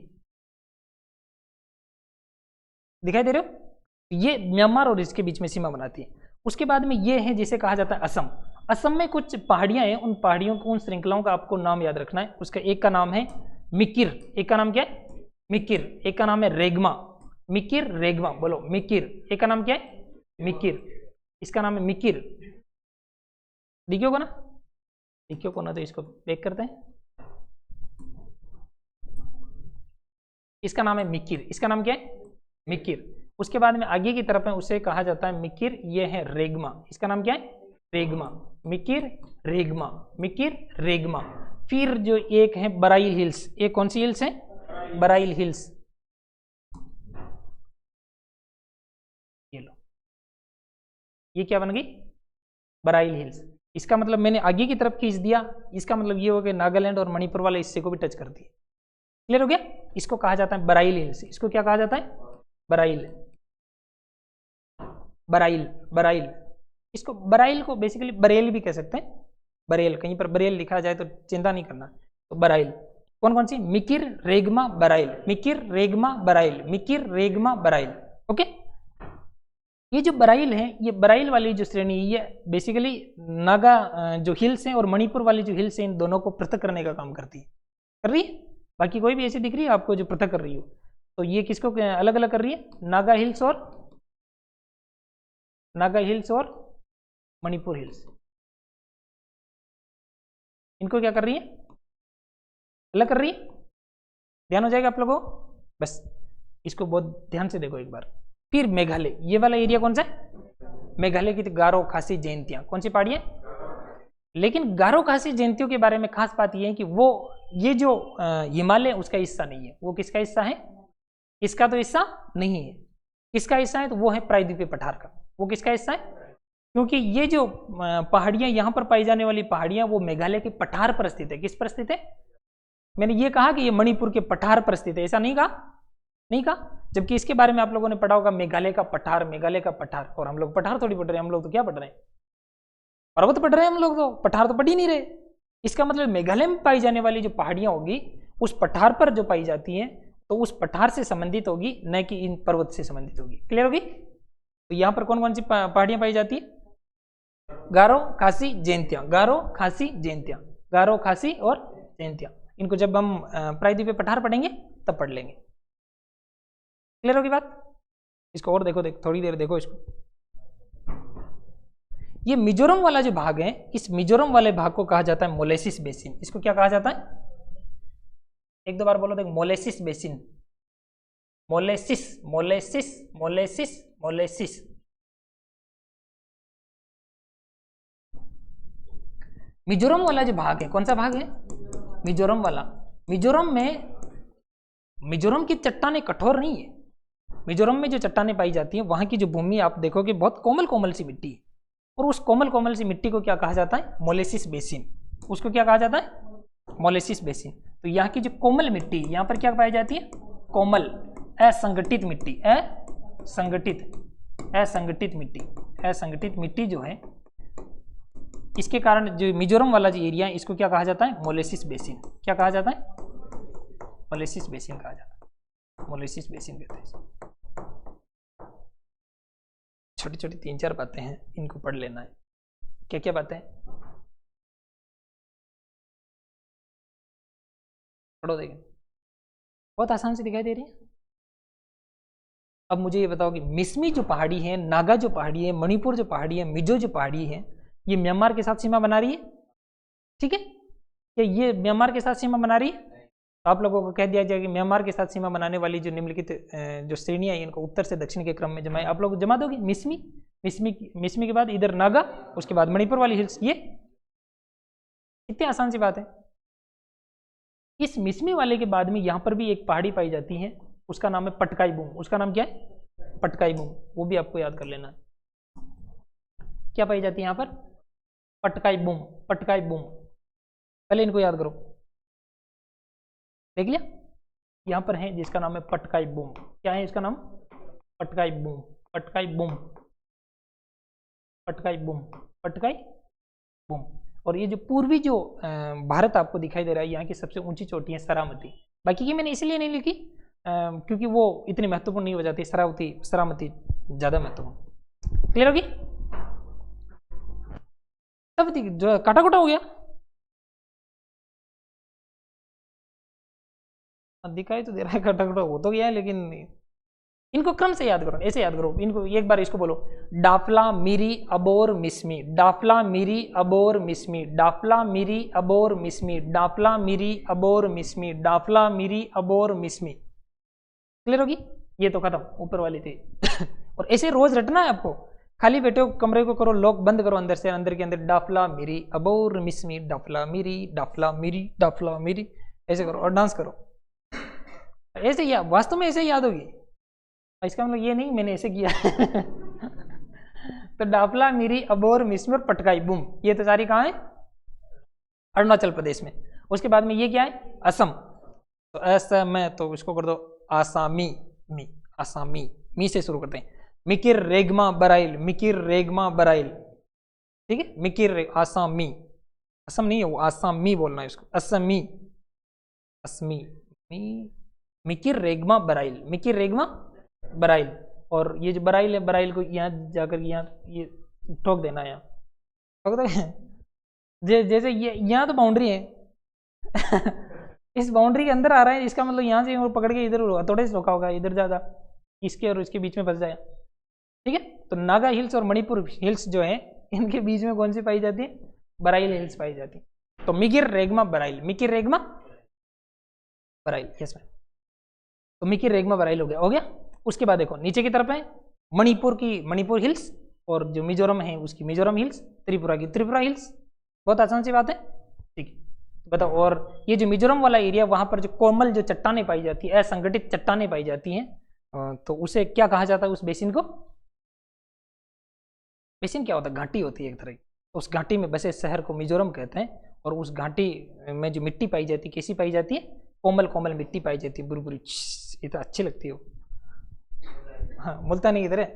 दिखाई दे रहे हो? ये म्यांमार और इसके बीच में सीमा बनाती है। उसके बाद में ये है जिसे कहा जाता है असम। असम में कुछ पहाड़ियां हैं, उन पहाड़ियों को, उन श्रृंखलाओं का आपको नाम याद रखना है। उसका एक का नाम है मिकिर, एक का नाम क्या है? मिकिर। एक का नाम है रेगमा। मिकिर रेगमा, बोलो मिकिर। एक का नाम क्या है? मिकिर। इसका नाम है मिकिर। दिखियो को ना? दिखियो को ना, तो इसको देख करते हैं। इसका नाम है मिकिर। इसका नाम क्या है? मिकिर। उसके बाद में आगे की तरफ है, उसे कहा जाता है मिकिर। ये है रेगमा। इसका नाम क्या है? रेगमा। मिकिर रेगमा, मिकिर रेगमा। फिर जो एक है बराइल हिल्स। एक कौन सी हिल्स है? बराइल हिल्स। ये लो, ये क्या बन गई? बराइल हिल्स। इसका मतलब मैंने आगे की तरफ खींच दिया, इसका मतलब ये हो गया नागालैंड और मणिपुर वाले हिस्से को भी टच कर दिया। क्लियर हो गया? इसको कहा जाता है बराइल हिल्स। इसको क्या कहा जाता है? बराइल। बराइल, बराइल। इसको बराइल को बेसिकली बरेल भी कह सकते हैं। बरेल, कहीं पर बरेल लिखा जाए तो चिंता नहीं करना। तो बराइल कौन कौन सी? मिकिर रेगमा बराइल, मिकिर रेगमा बराइल, मिकिर रेगमा बराइल। ओके, ये जो बराइल है, ये बराइल वाली जो श्रेणी, ये बेसिकली नागा जो हिल्स हैं और मणिपुर वाली जो हिल्स हैं, इन दोनों को पृथक करने का काम करती है। कर रही है? बाकी कोई भी ऐसी दिख रही है आपको जो पृथक कर रही हो? तो ये किसको अलग अलग कर रही है? नागा हिल्स और मणिपुर हिल्स। इनको क्या कर रही है? अलग कर रही है। ध्यान हो जाएगा आप लोगों को? बस इसको बहुत ध्यान से देखो एक बार। फिर मेघालय, ये वाला एरिया कौन सा है? मेघालय की गारो खासी जयंतियां। कौन सी पहाड़ी है? लेकिन गारो खासी जयंतियों के बारे में खास बात यह है कि वो ये जो हिमालय उसका हिस्सा नहीं है। वो किसका हिस्सा है? इसका तो हिस्सा नहीं है। किसका हिस्सा है? तो वो है प्रायद्वीपीय पठार का। वो किसका हिस्सा है? क्योंकि ये जो पहाड़ियां यहाँ पर पाई जाने वाली पहाड़ियां, वो मेघालय के पठार पर स्थित है। किस पर स्थित है? मैंने ये कहा कि ये मणिपुर के पठार पर स्थित है, ऐसा नहीं कहा। जबकि इसके बारे में आप लोगों ने पढ़ा होगा, मेघालय का पठार, मेघालय का पठार। और हम लोग पठार थोड़ी पढ़ रहे हैं, हम लोग तो क्या पढ़ रहे हैं? पर्वत पढ़ रहे हैं हम लोग, तो पठार तो पढ़ ही नहीं रहे। इसका मतलब मेघालय में पाई जाने वाली जो पहाड़ियां होगी, उस पठार पर जो पाई जाती हैं, तो उस पठार से संबंधित होगी, न कि इन पर्वत से संबंधित होगी। क्लियर होगी? तो यहाँ पर कौन कौन सी पहाड़ियां पाई जाती है? गारो खासी जयंतियां, गारो खासी जयंतियां, गारो खासी और जयंतियां। इनको जब हम प्रायद्वीपीय पठार पढ़ेंगे तब पढ़ लेंगे। क्लियर होगी बात? इसको और देखो, थोड़ी देर देखो इसको। ये मिजोरम वाला जो भाग है, इस मिजोरम वाले भाग को कहा जाता है मोलेसिस बेसिन। इसको क्या कहा जाता है? एक दो बार बोलो देखो, molasses basin. Molasses, molasses, molasses, molasses. Mizoram वाला जो भाग है, कौन सा भाग है? मिजोरम वाला। मिजोरम में, मिजोरम की चट्टानें कठोर नहीं है। मिजोरम में जो चट्टानें पाई जाती हैं वहाँ की जो भूमि आप देखोगे बहुत कोमल कोमल सी मिट्टी है, और उस कोमल कोमल सी मिट्टी को क्या कहा जाता है? Molasses basin. उसको क्या कहा जाता है? Molasses basin. तो यहाँ की जो कोमल मिट्टी, यहाँ पर क्या पाई जाती है? कोमल असंगठित मिट्टी, असंगठित मिट्टी जो है, इसके कारण जो मिजोरम वाला जो एरिया है इसको क्या कहा जाता है? Molasses basin. क्या कहा जाता है? मोलेसिस बेसिन कहा जाता है, मोलेसिस बेसिन कहते हैं। छोटी छोटी 3-4 बातें हैं, इनको पढ़ लेना है। क्या क्या बातें? पढ़ो, देखें बहुत आसान से दिखाई दे रही है। अब मुझे ये बताओ कि मिसमी जो पहाड़ी है, नागा जो पहाड़ी है, मणिपुर जो पहाड़ी है, मिजो जो पहाड़ी है, ये म्यांमार के साथ सीमा बना रही है, ठीक है? क्या ये म्यांमार के साथ सीमा बना रही है? तो आप लोगों को कह दिया जाए कि म्यांमार के साथ सीमा बनाने वाली जो निम्नलिखित जो श्रेणियां हैं इनको उत्तर से दक्षिण के क्रम में जमाए। आप लोग जमा दोगे मिसमी के बाद इधर नागा, उसके बाद मणिपुर वाली हिल्स। ये इतनी आसान सी बात है। इस मिसमी वाले के बाद में यहाँ पर भी एक पहाड़ी पाई जाती है, उसका नाम है पटकाई बूम। उसका नाम क्या है? पटकाई बूम। वो भी आपको याद कर लेना है। क्या पाई जाती है यहाँ पर? Patkai boom, Patkai boom. पहले इनको याद करो। देख लिया? यहाँ पर है जिसका नाम है पटकाई बूम। क्या है इसका नाम? Patkai boom, Patkai boom, Patkai boom, Patkai boom. और ये जो पूर्वी जो भारत आपको दिखाई दे रहा है, यहाँ की सबसे ऊंची चोटी है सरामती। बाकी की मैंने इसलिए नहीं लिखी क्योंकि वो इतनी महत्वपूर्ण नहीं हो जाती। सरामती ज्यादा महत्वपूर्ण। क्लियर होगी? तब जो काटा कोटा हो गया दिखाई तो दे रहा है, काटा कोटा हो तो गया है, लेकिन इनको क्रम से याद करो, ऐसे याद करो इनको। एक बार इसको बोलो, डाफला मिरी अबोर मिस्मी, डाफला मिरी अबोर मिस्मी, डाफला मिरी अबोर मिस्मी, डाफला मिरी अबोर मिस्मी, डाफला मिरी अबोर मिस्मी। क्लियर होगी? ये तो खत्म, ऊपर वाली थी। और ऐसे रोज रटना है आपको। खाली बैठे हो, कमरे को करो लॉक, बंद करो अंदर से, अंदर के अंदर डाफला मिरी अबोर मिस्मी, डाफला मिरी, डाफला मिरी, डाफला मिरी, ऐसे करो और डांस करो। ऐसे ही वास्तव में ऐसे ही याद होगी। इसका मतलब ये नहीं मैंने ऐसे किया। तो डाफला मिरी अबोर मिस्मी और पटकाई बूम, ये तो सारी कहाँ है? अरुणाचल प्रदेश में। उसके बाद में ये क्या है? असम। तो असम में तो इसको कर दो आसामी मी, आसामी मी से शुरू करते हैं। मिकिर रेगमा बराइल, मिकिर रेगमा बराइल, ठीक है? मिकिर आसामी, असम नहीं है वो, आसामी बोलना है इसको, असमी, असमी मी, मिकिर रेगमा बराइल, मिकिर रेगमा बराइल। और ये जो बराइल है, बराइल को यहाँ जाकर यहाँ ये ठोक देना है, यहाँ ठोक दो। जैसे ये यहाँ तो बाउंड्री है। इस बाउंड्री के अंदर आ रहा है, इसका मतलब यहाँ से वो पकड़ के इधर थोड़े से रोका होगा, इधर ज़्यादा, इसके और इसके बीच में फंस जाए, ठीक है? तो नागा हिल्स और मणिपुर हिल्स जो है, इनके बीच में कौन सी पाई जाती है? बराइल हिल्स पाई जाती है। तो मिकिर रेगमा बराइल, मिकिर रेगमा बराइल, यस मैम। तो मिकिर रेगमा बराइल हो गया, हो गया। उसके बाद देखो नीचे की तरफ है मणिपुर की मणिपुर हिल्स, और जो मिजोरम है उसकी मिजोरम हिल्स, त्रिपुरा की त्रिपुरा हिल्स। बहुत आसान सी बात है, ठीक है? बताओ। और ये जो मिजोरम वाला एरिया, वहां पर जो कोमल जो चट्टानें पाई जाती है, असंगठित चट्टानें पाई जाती हैं, तो उसे क्या कहा जाता है? उस बेसिन को, बेसिन क्या होता है? घाटी होती है एक तरह की। उस घाटी में बसे शहर को मिजोरम कहते हैं। और उस घाटी में जो मिट्टी पाई जाती है, कैसी पाई जाती है? कोमल कोमल मिट्टी पाई जाती है, बुरबुरी, ये तो अच्छी लगती हो। हाँ, मुल्तानी की तरह।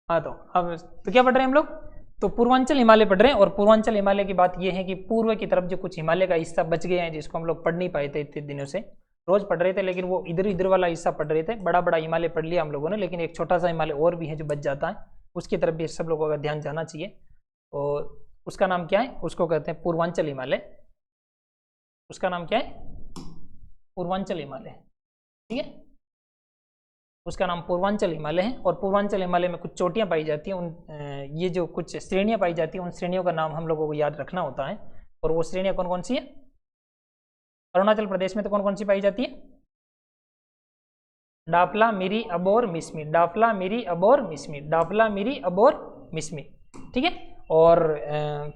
हाँ, तो अब तो क्या पढ़ रहे हैं हम लोग? तो पूर्वांचल हिमालय पढ़ रहे हैं। और पूर्वांचल हिमालय की बात यह है कि पूर्व की तरफ जो कुछ हिमालय का हिस्सा बच गए हैं, जिसको हम लोग पढ़ नहीं पाए थे इतने दिनों से, रोज पढ़ रहे थे लेकिन वो इधर वाला हिस्सा पढ़ रहे थे। बड़ा बड़ा हिमालय पढ़ लिया हम लोगों ने, लेकिन एक छोटा सा हिमालय और भी है जो बच जाता है, उसकी तरफ भी सब लोगों का ध्यान जाना चाहिए। और उसका नाम क्या है? उसको कहते हैं पूर्वांचल हिमालय। उसका नाम क्या है? पूर्वांचल हिमालय, ठीक है? उसका नाम पूर्वांचल हिमालय है। और पूर्वांचल हिमालय में कुछ चोटियां पाई जाती हैं, उन ये जो कुछ श्रेणियां पाई जाती हैं, उन श्रेणियों का नाम हम लोगों को याद रखना होता है। और वो श्रेणियां कौन कौन सी है? अरुणाचल प्रदेश में तो कौन कौन सी पाई जाती है? डाफला मिरी अबोर मिस्मी, डाफला मिरी अबोर मिस्मी, डाफला मिरी अबोर मिस्मी, ठीक है? और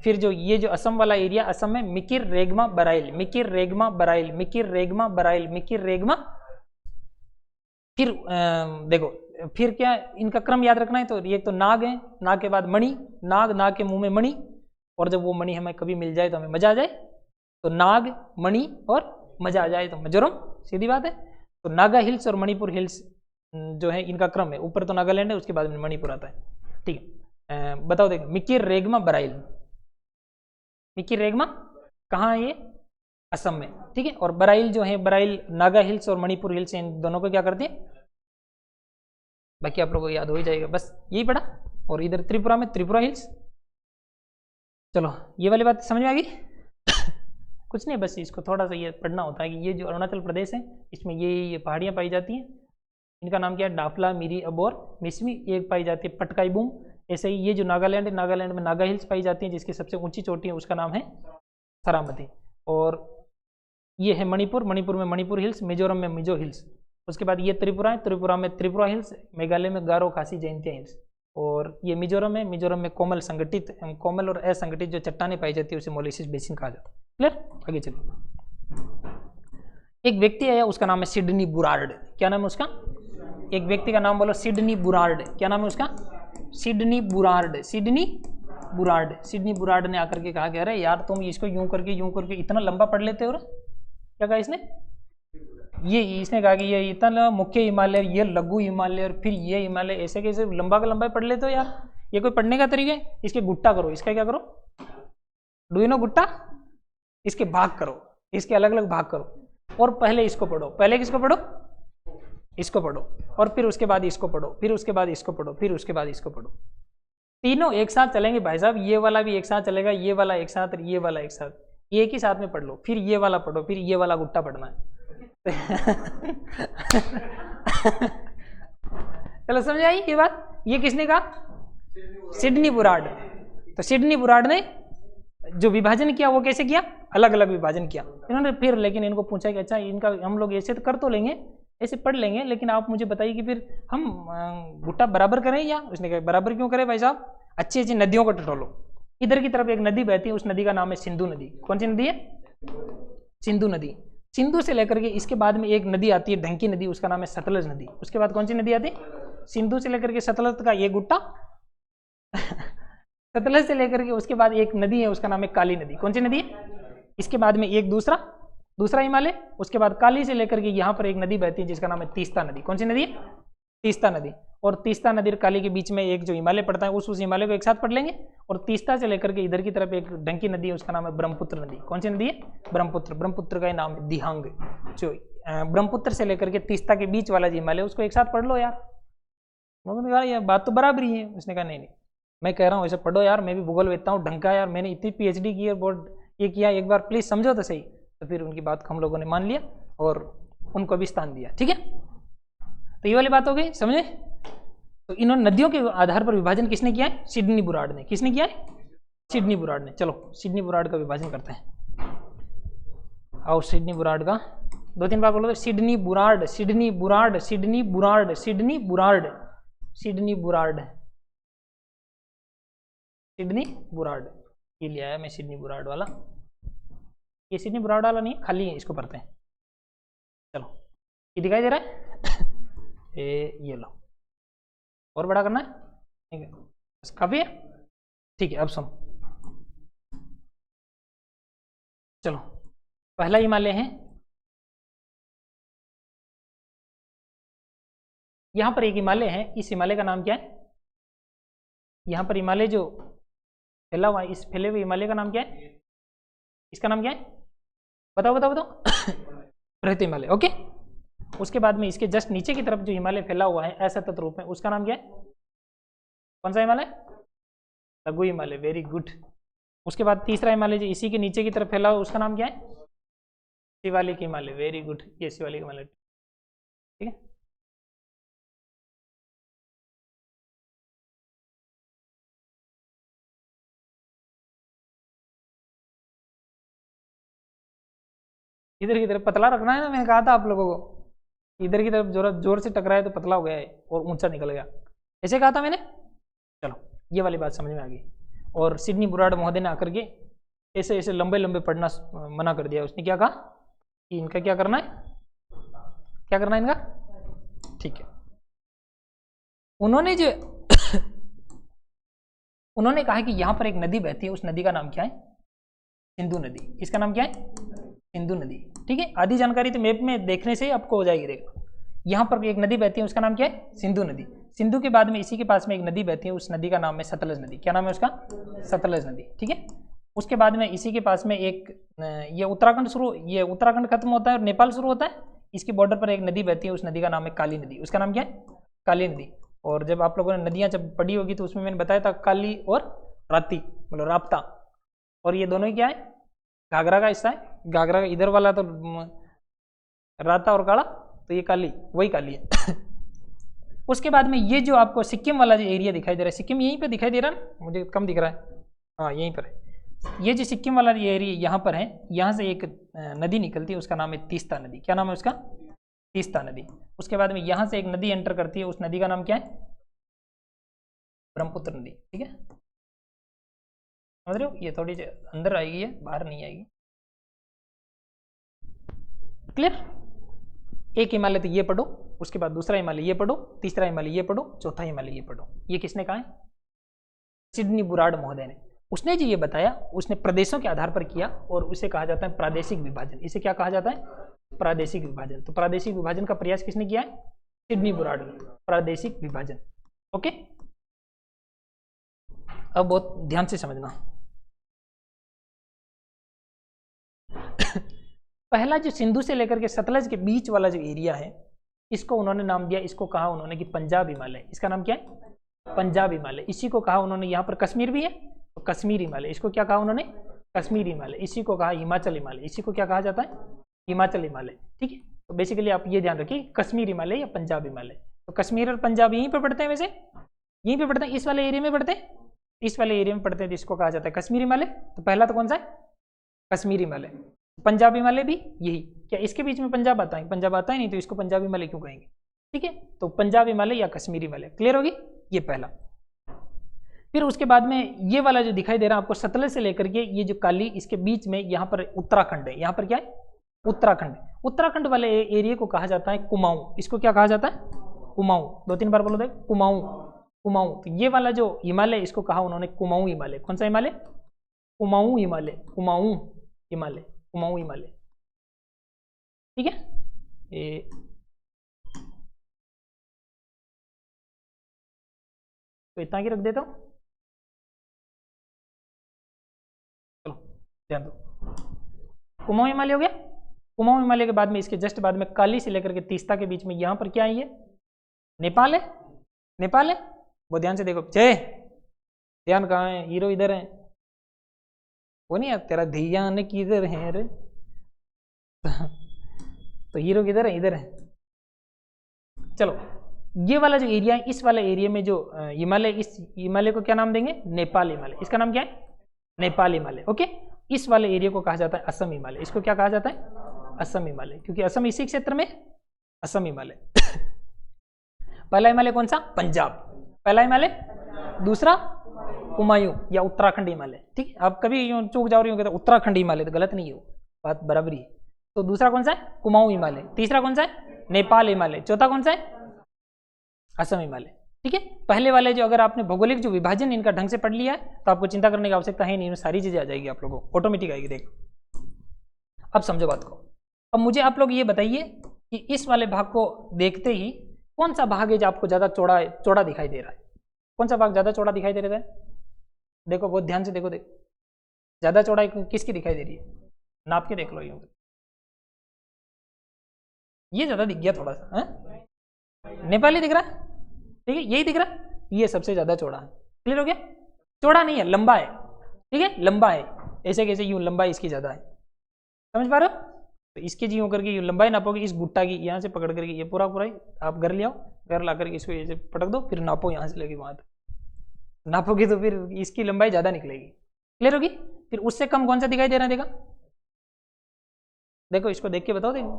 फिर जो ये जो असम वाला एरिया, असम में मिकिर रेगमा बराइल, मिकिर रेगमा बराइल, मिकिर रेगमा बराइल, मिकिर रेगमा। फिर देखो फिर क्या इनका क्रम याद रखना है, तो ये तो नाग है, नाग के बाद मणि, नाग, नाग के मुंह में मणि, और जब वो मणि हमें कभी मिल जाए तो हमें मजा आ जाए, तो नाग, मणि और मजा आ जाए तो मिजोरम, सीधी बात है। तो नागा हिल्स और मणिपुर हिल्स जो है इनका क्रम है, ऊपर तो नागालैंड है, उसके बाद में मणिपुर आता है। ठीक है, बताओ देखो, मिक्की रेगमा बराइल, मिक्की रेगमा कहाँ है ये? असम में। ठीक है, और बराइल जो है, बराइल नागा हिल्स और मणिपुर हिल्स, इन दोनों को क्या करते हैं, बाकी आप लोगों को याद हो ही जाएगा, बस यही पढ़ा। और इधर त्रिपुरा में त्रिपुरा हिल्स। चलो ये वाली बात समझ में आ गई? कुछ नहीं, बस इसको थोड़ा सा ये पढ़ना होता है कि ये जो अरुणाचल प्रदेश है, इसमें ये पहाड़ियाँ पाई जाती हैं, इनका नाम क्या है? डाफला, मिरी, अबोर, मिसमी। एक पाई जाती है पटकाई बूम। ऐसे ही ये जो नागालैंड है, नागालैंड में नागा हिल्स पाई जाती हैं, जिसकी सबसे ऊंची चोटी है उसका नाम है सरामती। और ये है मणिपुर, मणिपुर में मणिपुर हिल्स, मिजोरम में मिजो हिल्स। उसके बाद ये त्रिपुरा है, त्रिपुरा में त्रिपुरा हिल्स, मेघालय में गारो, खासी, जयंतिया हिल्स। और ये मिजोरम है, मिजोरम में कोमल संगठित, कोमल और असंगठित जो चट्टानें पाई जाती है उसे मोलिसिस बेसिन कहा जाता है। क्लियर? आगे चलिए। एक व्यक्ति आया, उसका नाम है सिडनी बुरार्ड। क्या नाम है उसका? एक व्यक्ति का नाम बोलो, सिडनी बुरार्ड। क्या नाम है उसका? Sidney Burrard, Sidney Burrard. Sidney Burrard ने आकर के कहा कि अरे यार तुम इसको यूं करके इतना लंबा पढ़ लेते हो। क्या कहा इसने? इसने कहा कि ये इतना मुख्य हिमालय, ये लघु हिमालय, और फिर ये हिमालय, ऐसे कैसे लंबा का लंबा पढ़ लेते हो यार, ये कोई पढ़ने का तरीका है? इसके गुट्टा करो, इसका क्या करो? Do you know Gutta? इसके भाग करो, इसके अलग अलग भाग करो, और पहले इसको पढ़ो। पहले किसको पढ़ो? इसको पढ़ो, और फिर उसके बाद इसको पढ़ो, फिर उसके बाद इसको पढ़ो, फिर उसके बाद इसको पढ़ो। तीनों एक साथ चलेंगे भाई साहब, ये वाला भी एक साथ चलेगा, ये वाला एक साथ, ये वाला एक साथ, एक ही साथ में पढ़ लो। फिर ये वाला पढ़ो, फिर ये वाला गुट्टा पढ़ना है। चलो समझ आई ये बात? ये किसने कहा? सिडनी बुरार्ड। तो सिडनी बुरार्ड ने जो विभाजन किया वो कैसे किया? अलग अलग विभाजन किया इन्होंने। फिर लेकिन इनको पूछा कि अच्छा इनका हम लोग ऐसे तो कर तो लेंगे, ऐसे पढ़ लेंगे, लेकिन आप मुझे बताइए कि फिर हम गुट्टा बराबर करें या? उसने कहा बराबर क्यों करें भाई साहब, अच्छी अच्छी नदियों को टटोलो। इधर की तरफ एक नदी बहती है, उस नदी का नाम है सिंधु नदी। कौन सी नदी है? सिंधु नदी। सिंधु से लेकर के इसके बाद में एक नदी आती है ढंकी नदी, उसका नाम है सतलज नदी। उसके बाद कौन सी नदी आती है? सिंधु से लेकर के सतलज का ये गुट्टा सतलज से लेकर के उसके बाद एक नदी है, उसका नाम है काली नदी। कौन सी नदी है? इसके बाद में एक दूसरा हिमालय, उसके बाद काली से लेकर के यहाँ पर एक नदी बहती है जिसका नाम है तीस्ता नदी। कौन सी नदी है? तीस्ता नदी। और तीस्ता नदी और काली के बीच में एक जो हिमालय पड़ता है, उस हिमालय को एक साथ पढ़ लेंगे। और तीस्ता से लेकर के इधर की तरफ एक ढंकी नदी है, उसका नाम है ब्रह्मपुत्र नदी। कौन सी नदी है? ब्रह्मपुत्र। ब्रह्मपुत्र का नाम है दिहांग। जो ब्रह्मपुत्र से लेकर के तीस्ता के बीच वाला जो हिमालय, उसको एक साथ पढ़ लो यार। उन्होंने कहा यार बात तो बराबर ही है। उसने कहा नहीं, मैं कह रहा हूँ ऐसे पढ़ो यार, मैं भी भूगोल वेत्ता हूँ, ढंका यार, मैंने इतनी PhD की है, बोर्ड ये किया, एक बार प्लीज समझो तो सही। तो फिर उनकी बात को हम लोगों ने मान लिया और उनको भी स्थान दिया। ठीक है, तो ये वाली बात हो गई, समझे? तो इन्होंने नदियों के आधार पर विभाजन किसने किया है? सिडनी बुरार्ड ने। किसने किया है? सिडनी बुरार्ड ने। चलो सिडनी बुरार्ड का विभाजन करते हैं। आओ सिडनी बुरार्ड का 2-3 बार बोलो तो, Sidney Burrard, Sidney Burrard, Sidney Burrard, Sidney Burrard, Sidney Burrard, Sidney Burrard. ये लिया है मैं सिडनी बुरार्ड वाला। ये सिडनी बुरार्ड वाला नहीं, खाली है, इसको पढ़ते हैं। चलो ये दिखाई दे रहा है? ये लो, और बड़ा करना है? ठीक है, बस काफी है। ठीक है, अब सुनो। चलो पहला हिमालय है, यहां पर एक हिमालय है। इस हिमालय का नाम क्या है? यहां पर हिमालय जो फैला हुआ है, इस फैले हुए हिमालय का नाम क्या है? इसका नाम क्या है? बताओ बताओ बताओ। बृहत हिमालय। ओके, उसके बाद में इसके जस्ट नीचे की तरफ जो हिमालय फैला हुआ है असतत रूप में, उसका नाम क्या है? कौन सा हिमालय? लघु हिमालय। Very good. उसके बाद तीसरा हिमालय जो इसी के नीचे की तरफ फैला हुआ, उसका नाम क्या है? शिवालिक हिमालय। वेरी गुड, ये शिवालिक हिमालय। ठीक है, इधर की तरफ पतला रखना है ना, मैंने कहा था आप लोगों को। इधर की तरफ जोर से टकराए तो पतला हो गया है और ऊंचा निकल गया, ऐसे कहा था मैंने। चलो ये वाली बात समझ में आ गई। और सिडनी बुरार्ड महोदय ने आकर के ऐसे ऐसे लंबे लंबे पढ़ना मना कर दिया। उसने क्या कहा कि इनका क्या करना है? क्या करना है इनका? ठीक है, उन्होंने जो उन्होंने कहा कि यहाँ पर एक नदी बहती है, उस नदी का नाम क्या है? सिंधु नदी। इसका नाम क्या है? सिंधु नदी। ठीक है, आधी जानकारी तो मैप में देखने से ही आपको हो जाएगी। देखो यहाँ पर एक नदी बहती है, उसका नाम क्या है? सिंधु नदी। सिंधु के बाद में इसी के पास में एक नदी बहती है, उस नदी का नाम है सतलज नदी। क्या नाम है उसका? सतलज नदी। ठीक है, उसके बाद में इसी के पास में एक ये उत्तराखंड खत्म होता है और नेपाल शुरू होता है। इसके बॉर्डर पर एक नदी बहती है, उस नदी का नाम है काली नदी। उसका नाम क्या है? काली नदी। और जब आप लोगों ने नदियां जब पढ़ी होगी तो उसमें मैंने बताया था काली और राप्ती, मतलब राप्ता, और ये दोनों ही क्या है? घाघरा का हिस्सा है। घाघरा का इधर वाला तो राता और काला, तो ये काली, वही काली है। उसके बाद में ये जो आपको सिक्किम वाला जो एरिया दिखाई दे रहा है, सिक्किम यहीं पे दिखाई दे रहा है ना, मुझे कम दिख रहा है, हाँ यहीं पर है। ये जो सिक्किम वाला एरिया यहाँ पर है, यहाँ से एक नदी निकलती है, उसका नाम है तीस्ता नदी। क्या नाम है उसका? तीस्ता नदी। उसके बाद में यहाँ से एक नदी एंटर करती है, उस नदी का नाम क्या है? ब्रह्मपुत्र नदी। ठीक है, समझ रहे हो? ये थोड़ी अंदर आएगी, है बाहर नहीं आएगी। क्लियर? एक हिमालय तो ये पढ़ो, उसके बाद दूसरा हिमालय ये पढ़ो, तीसरा हिमालय ये पढ़ो, चौथा हिमालय ये पढ़ो। ये किसने कहा है? सिडनी बुराड़ महोदय ने। उसने जो ये बताया, उसने प्रदेशों के आधार पर किया और उसे कहा जाता है प्रादेशिक विभाजन। इसे क्या कहा जाता है? प्रादेशिक विभाजन। तो प्रादेशिक विभाजन का प्रयास किसने किया है? सिडनी बुराड़ ने। प्रादेशिक विभाजन। ओके, अब बहुत ध्यान से समझना। पहला जो सिंधु से लेकर के सतलज के बीच वाला जो एरिया है, इसको उन्होंने नाम दिया, इसको कहा उन्होंने कि पंजाब हिमालय। इसका नाम क्या है? पंजाब हिमालय। इसी को कहा उन्होंने, यहाँ पर कश्मीर भी है तो कश्मीर हिमालय। इसको क्या कहा उन्होंने? कश्मीर हिमालय। इसी को कहा हिमाचल हिमालय। इसी को क्या कहा जाता है? हिमाचल हिमालय। ठीक है, तो बेसिकली आप ये ध्यान रखिए, कश्मीर हिमालय या पंजाब हिमालय। तो कश्मीर और पंजाब यहीं पे पड़ते हैं, वैसे यहीं पे पड़ते हैं, इस वाले एरिया में पड़ते हैं, इस वाले एरिया में पड़ते हैं, जिसको कहा जाता है कश्मीर हिमालय। तो पहला तो कौन सा है? कश्मीर हिमालय। पंजाब हिमालय भी यही। क्या इसके बीच में पंजाब आता है? पंजाब आता ही नहीं, तो इसको पंजाब हिमालय क्यों कहेंगे? ठीक है, तो पंजाब हिमालय या कश्मीर हिमालय। क्लियर होगी? ये पहला। फिर उसके बाद में ये वाला जो दिखाई दे रहा है आपको, सतलज से लेकर के ये जो काली, इसके बीच में यहाँ पर उत्तराखंड है। यहाँ पर क्या है? उत्तराखंड। उत्तराखंड वाले एरिया को कहा जाता है कुमाऊं। इसको क्या कहा जाता है? कुमाऊं। 2-3 बार बोलो दे, कुमाऊं। कुमाऊं। तो ये वाला जो हिमालय, इसको कहा उन्होंने कुमाऊं हिमालय। कौन सा हिमालय? कुमाऊं हिमालय। कुमाऊं हिमालय। कुमाऊं हिमालय। ठीक है, ये तो इतना की रख देता हूं। चलो ध्यान दो, कुमाऊं हिमालय हो गया। कुमाऊं हिमालय के बाद में, इसके जस्ट बाद में काली से लेकर के तीस्ता के बीच में यहाँ पर क्या है? ये नेपाल है। नेपाल है, वो ध्यान से देखो। जय, ध्यान कहाँ है? हीरो इधर है, वो नहीं है तेरा ध्यान किधर है रे? तो हीरो किधर है? इधर है। चलो, ये वाला जो एरिया है, इस वाले एरिया में जो हिमालय, इस हिमालय को क्या नाम देंगे? नेपाल हिमालय। इसका नाम क्या है? नेपाल हिमालय। ओके, इस वाले एरिया को कहा जाता है असम हिमालय। इसको क्या कहा जाता है? असम हिमालय, क्योंकि असम इसी क्षेत्र में। असम हिमालय। पहला हिमालय कौन सा? पंजाब। पहला हिमालय। दूसरा कुमायूं या उत्तराखंड हिमालय। ठीक है, आप कभी चूक जाओ रही हो उत्तराखंड हिमालय, तो गलत नहीं हो, बात बराबरी है। तो दूसरा कौन सा है? कुमाऊं हिमालय। तीसरा कौन सा है? नेपाल हिमालय। चौथा कौन सा है? असम हिमालय। ठीक है, पहले वाले जो, अगर आपने भौगोलिक जो विभाजन इनका ढंग से पढ़ लिया है तो आपको चिंता करने की आवश्यकता है नहीं, सारी चीजें आ जाएगी आप लोगों को, ऑटोमेटिक आएगी। देखो अब समझो बात को। अब मुझे आप लोग ये बताइए कि इस वाले भाग को देखते ही कौन सा भाग है जो आपको ज्यादा चौड़ा दिखाई दे रहा है? कौन सा भाग ज्यादा चौड़ा दिखाई दे रहा है? देखो बहुत ध्यान से देखो, देखो ज्यादा चौड़ाई किसकी दिखाई दे रही है? नाप के देख लो। ये ज्यादा दिख गया थोड़ा सा, नेपाली दिख रहा है। ठीक है, यही दिख रहा है, ये सबसे ज्यादा चौड़ा है। क्लियर हो गया? चौड़ा नहीं है, लंबा है। ठीक है, लंबा है। ऐसे कैसे? यूं लंबाई इसकी ज्यादा है, समझ पा रहे हो? तो इसके जी यूं करके यूं लंबाई नापोगे, इस गुट्टा की यहाँ से पकड़ करके, ये पूरा पूरा ही आप घर ले आओ, घर ला करके इसको ऐसे पटक दो, फिर नापो यहाँ से लेके वहां तक। नापोगे तो फिर इसकी लंबाई ज्यादा निकलेगी। क्लियर होगी? फिर उससे कम कौन सा दिखाई दे रहा है? देखा, देखो इसको देख के बताओ। देखो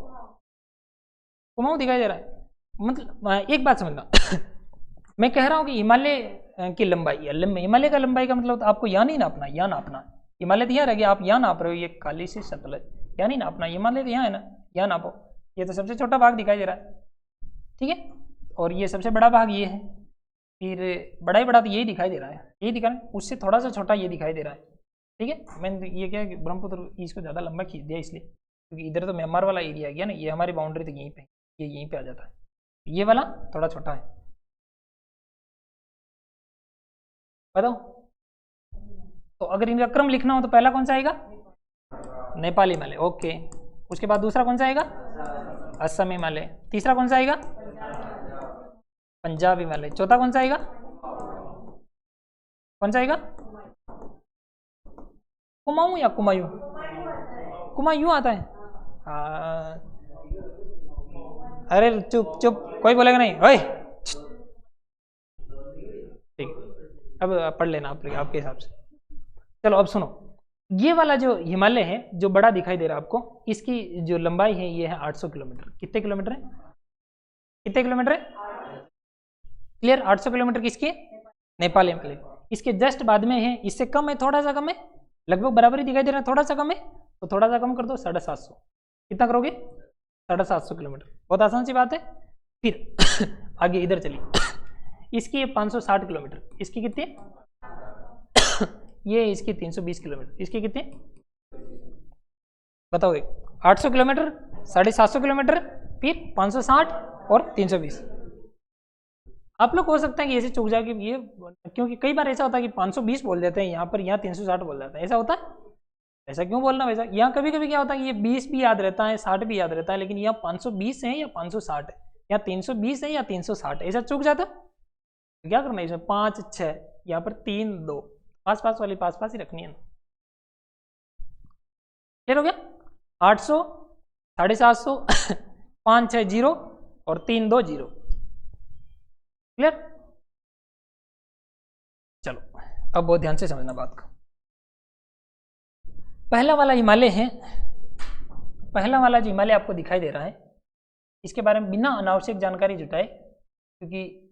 कुमाऊं दिखाई दे रहा है। मतलब एक बात समझना, मैं कह रहा हूं कि हिमालय की लंबाई, हिमालय का लंबाई का मतलब आपको यहाँ नहीं नापना, यहाँ नापना। हिमालय तो यहाँ रह गया, आप यहाँ नाप रहे हो, ये काली से सतलज, यहाँ नहीं नापना। हिमालय तो यहाँ है ना, यहाँ नापो। ये तो सबसे छोटा भाग दिखाई दे रहा है। ठीक है, और ये सबसे बड़ा भाग ये है। फिर बड़ा ही बड़ा तो यही दिखाई दे रहा है, यही दिखा रहा है, उससे थोड़ा सा छोटा ये दिखाई दे रहा है। ठीक है, मैंने ये क्या है कि ब्रह्मपुत्र इसको ज़्यादा लंबा खींच दिया इसलिए क्योंकि इधर तो म्यांमार वाला एरिया आ गया ना, ये हमारी बाउंड्री तो यहीं पे, ये यहीं पे आ जाता है, ये वाला थोड़ा छोटा है। बताओ, तो अगर इनका क्रम लिखना हो तो पहला कौन सा आएगा? नेपाली हिमालय, ओके। उसके बाद दूसरा कौन सा आएगा? असम हिमालय। तीसरा कौन सा आएगा? पंजाब हिमालय। चौथा कौन सा आएगा? कौन सा आएगा? कुमाऊं या कुमायूं? कुमायूं आता है। अरे चुप चुप, कोई बोलेगा नहीं, ओए। ठीक, अब पढ़ लेना आप आपके हिसाब से। चलो अब सुनो, ये वाला जो हिमालय है जो बड़ा दिखाई दे रहा है आपको, इसकी जो लंबाई है ये है 800 किलोमीटर। कितने किलोमीटर है? कितने किलोमीटर है? क्लियर? 800 किलोमीटर किसकी? नेपाल हिमालय। इसके जस्ट बाद में है, इससे कम है, थोड़ा सा कम है, लगभग बराबर ही दिखाई दे रहा है, थोड़ा सा कम है, तो थोड़ा सा कम कर दो, 750। कितना करोगे? 750 किलोमीटर। बहुत आसान सी बात है। फिर आगे इधर चलिए, इसकी 560 किलोमीटर, इसकी कितनी? ये इसकी 320 किलोमीटर, इसकी कितनी? बताओ, 800 किलोमीटर, 750 किलोमीटर, फिर 560 और 320। आप लोग हो सकता है कि ऐसे चूक जाए कि ये, क्योंकि कई बार ऐसा होता है कि 520 बोल देते हैं यहाँ पर, यहाँ 360 बोल जाता है, ऐसा होता है। ऐसा क्यों बोलना? वैसा यहाँ कभी कभी क्या होता है कि ये 20 भी याद रहता है, 60 भी याद रहता है, लेकिन यहाँ 520 है या 560 है, या 320 है या 360, ऐसा चूक जाता है। क्या करना है इसमें? 5 6, यहाँ पर 3 2, पास पास वाली पास पास ही रखनी है ना। क्लियर हो गया? 800, 750, 5 6 0 और 3 2 0। क्लियर? चलो अब बहुत ध्यान से समझना बात को। पहला वाला हिमालय है, पहला वाला जो हिमालय आपको दिखाई दे रहा है, इसके बारे में बिना अनावश्यक जानकारी जुटाए, क्योंकि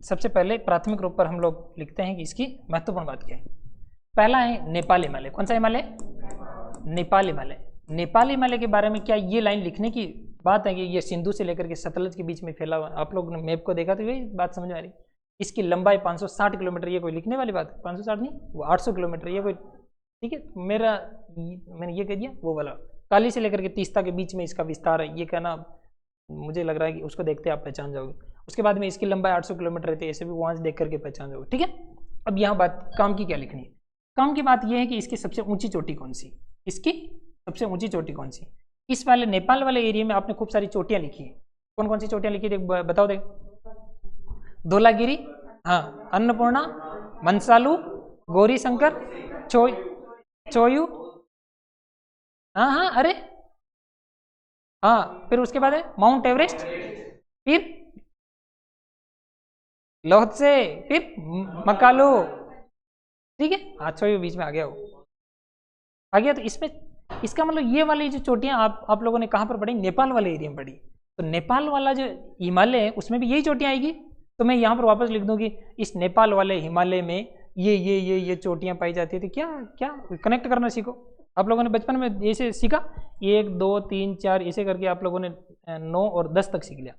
सबसे पहले प्राथमिक रूप पर हम लोग लिखते हैं कि इसकी महत्वपूर्ण बात क्या है। पहला है नेपाल हिमालय। कौन सा हिमालय? नेपाल हिमालय। नेपाल हिमालय के बारे में क्या ये लाइन लिखने की बात है कि ये सिंधु से लेकर के सतलज के बीच में फैला हुआ? आप लोग ने मैप को देखा तो यही बात समझ में आ रही। इसकी लंबाई 560 किलोमीटर, ये कोई लिखने वाली बात है? 560 नहीं, वो 800 किलोमीटर, ये कोई, ठीक है, मैंने ये कह दिया। वो वाला काली से लेकर के तीस्ता के बीच में इसका विस्तार है, ये कहना मुझे लग रहा है कि उसको देखते आप पहचान जाओगे। उसके बाद में इसकी लंबाई 800 किलोमीटर रहती है, ऐसे भी वहाँ से देख करके पहचान जाओगे। ठीक है, अब यहाँ बात काम की क्या लिखनी है? काम की बात यह है कि इसकी सबसे ऊंची चोटी कौन सी? इसकी सबसे ऊंची चोटी कौन सी? इस वाले नेपाल वाले एरिया में आपने खूब सारी चोटियां लिखी है। कौन कौन सी चोटियां लिखी? बताओ देख। धौलागिरी, हाँ, अन्नपूर्णा, मनसालू, गौरी शंकर, चोयू, हाँ हाँ, अरे हाँ, फिर उसके बाद है माउंट एवरेस्ट, फिर लोहत्से, फिर मकालू। ठीक है, हाँ, चोयू बीच में आ गया, वो आ गया। तो इसमें इसका मतलब ये वाली जो चोटियां आप लोगों ने कहाँ पर पढ़ी? नेपाल वाले एरिया में पढ़ी। तो नेपाल वाला जो हिमालय है उसमें भी यही चोटियां आएगी। तो मैं यहाँ पर वापस लिख दूंगी, इस नेपाल वाले हिमालय में ये चोटियां पाई जाती थी। क्या क्या कनेक्ट करना सीखो। आप लोगों ने बचपन में ऐसे सीखा, 1 2 3 4 ऐसे करके आप लोगों ने 9 और 10 तक सीख लिया।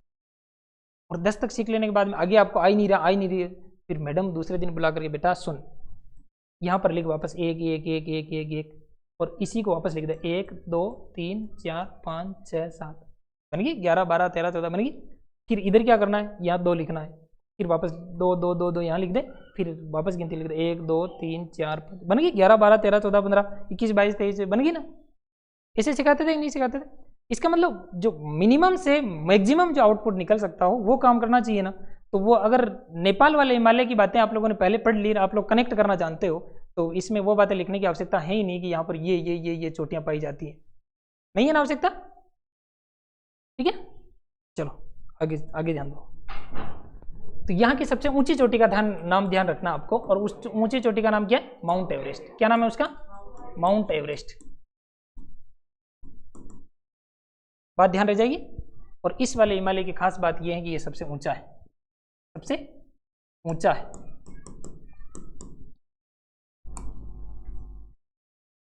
और 10 तक सीख लेने के बाद में आगे आपको आई नहीं रही, फिर मैडम दूसरे दिन बुला करके, बेटा सुन, यहाँ पर लिख वापस 1 1 1 1 1 1, और इसी को वापस लिख दे 1 2 3 4 5 6 7, बन गई 11 12 13 14 बन गई। फिर इधर क्या करना है? यहाँ 2 लिखना है, फिर वापस 2 2 2 2 यहाँ लिख दे, फिर वापस गिनती लिख दे 1 2 3 4 5, बन गई 11 12 13 14 15 21 22 23, बन गई ना। ऐसे सिखाते थे नहीं सिखाते थे? इसका मतलब जो मिनिमम से मैक्सिमम जो आउटपुट निकल सकता हो वो काम करना चाहिए ना। तो वो अगर नेपाल वाले हिमालय की बातें आप लोगों ने पहले पढ़ ली, आप लोग कनेक्ट करना जानते हो, तो इसमें वो बातें लिखने की आवश्यकता है ही नहीं कि यहाँ पर ये चोटियां पाई जाती हैं, नहीं है ना आवश्यकता। ठीक है, चलो आगे आगे ध्यान दो। तो यहाँ की सबसे ऊंची चोटी का नाम ध्यान रखना आपको, और उस ऊंची चोटी का नाम क्या है? Mount Everest. क्या नाम है उसका? Mount Everest. बात ध्यान रह जाएगी। और इस वाले हिमालय की खास बात यह है कि ये सबसे ऊंचा है, सबसे ऊंचा है।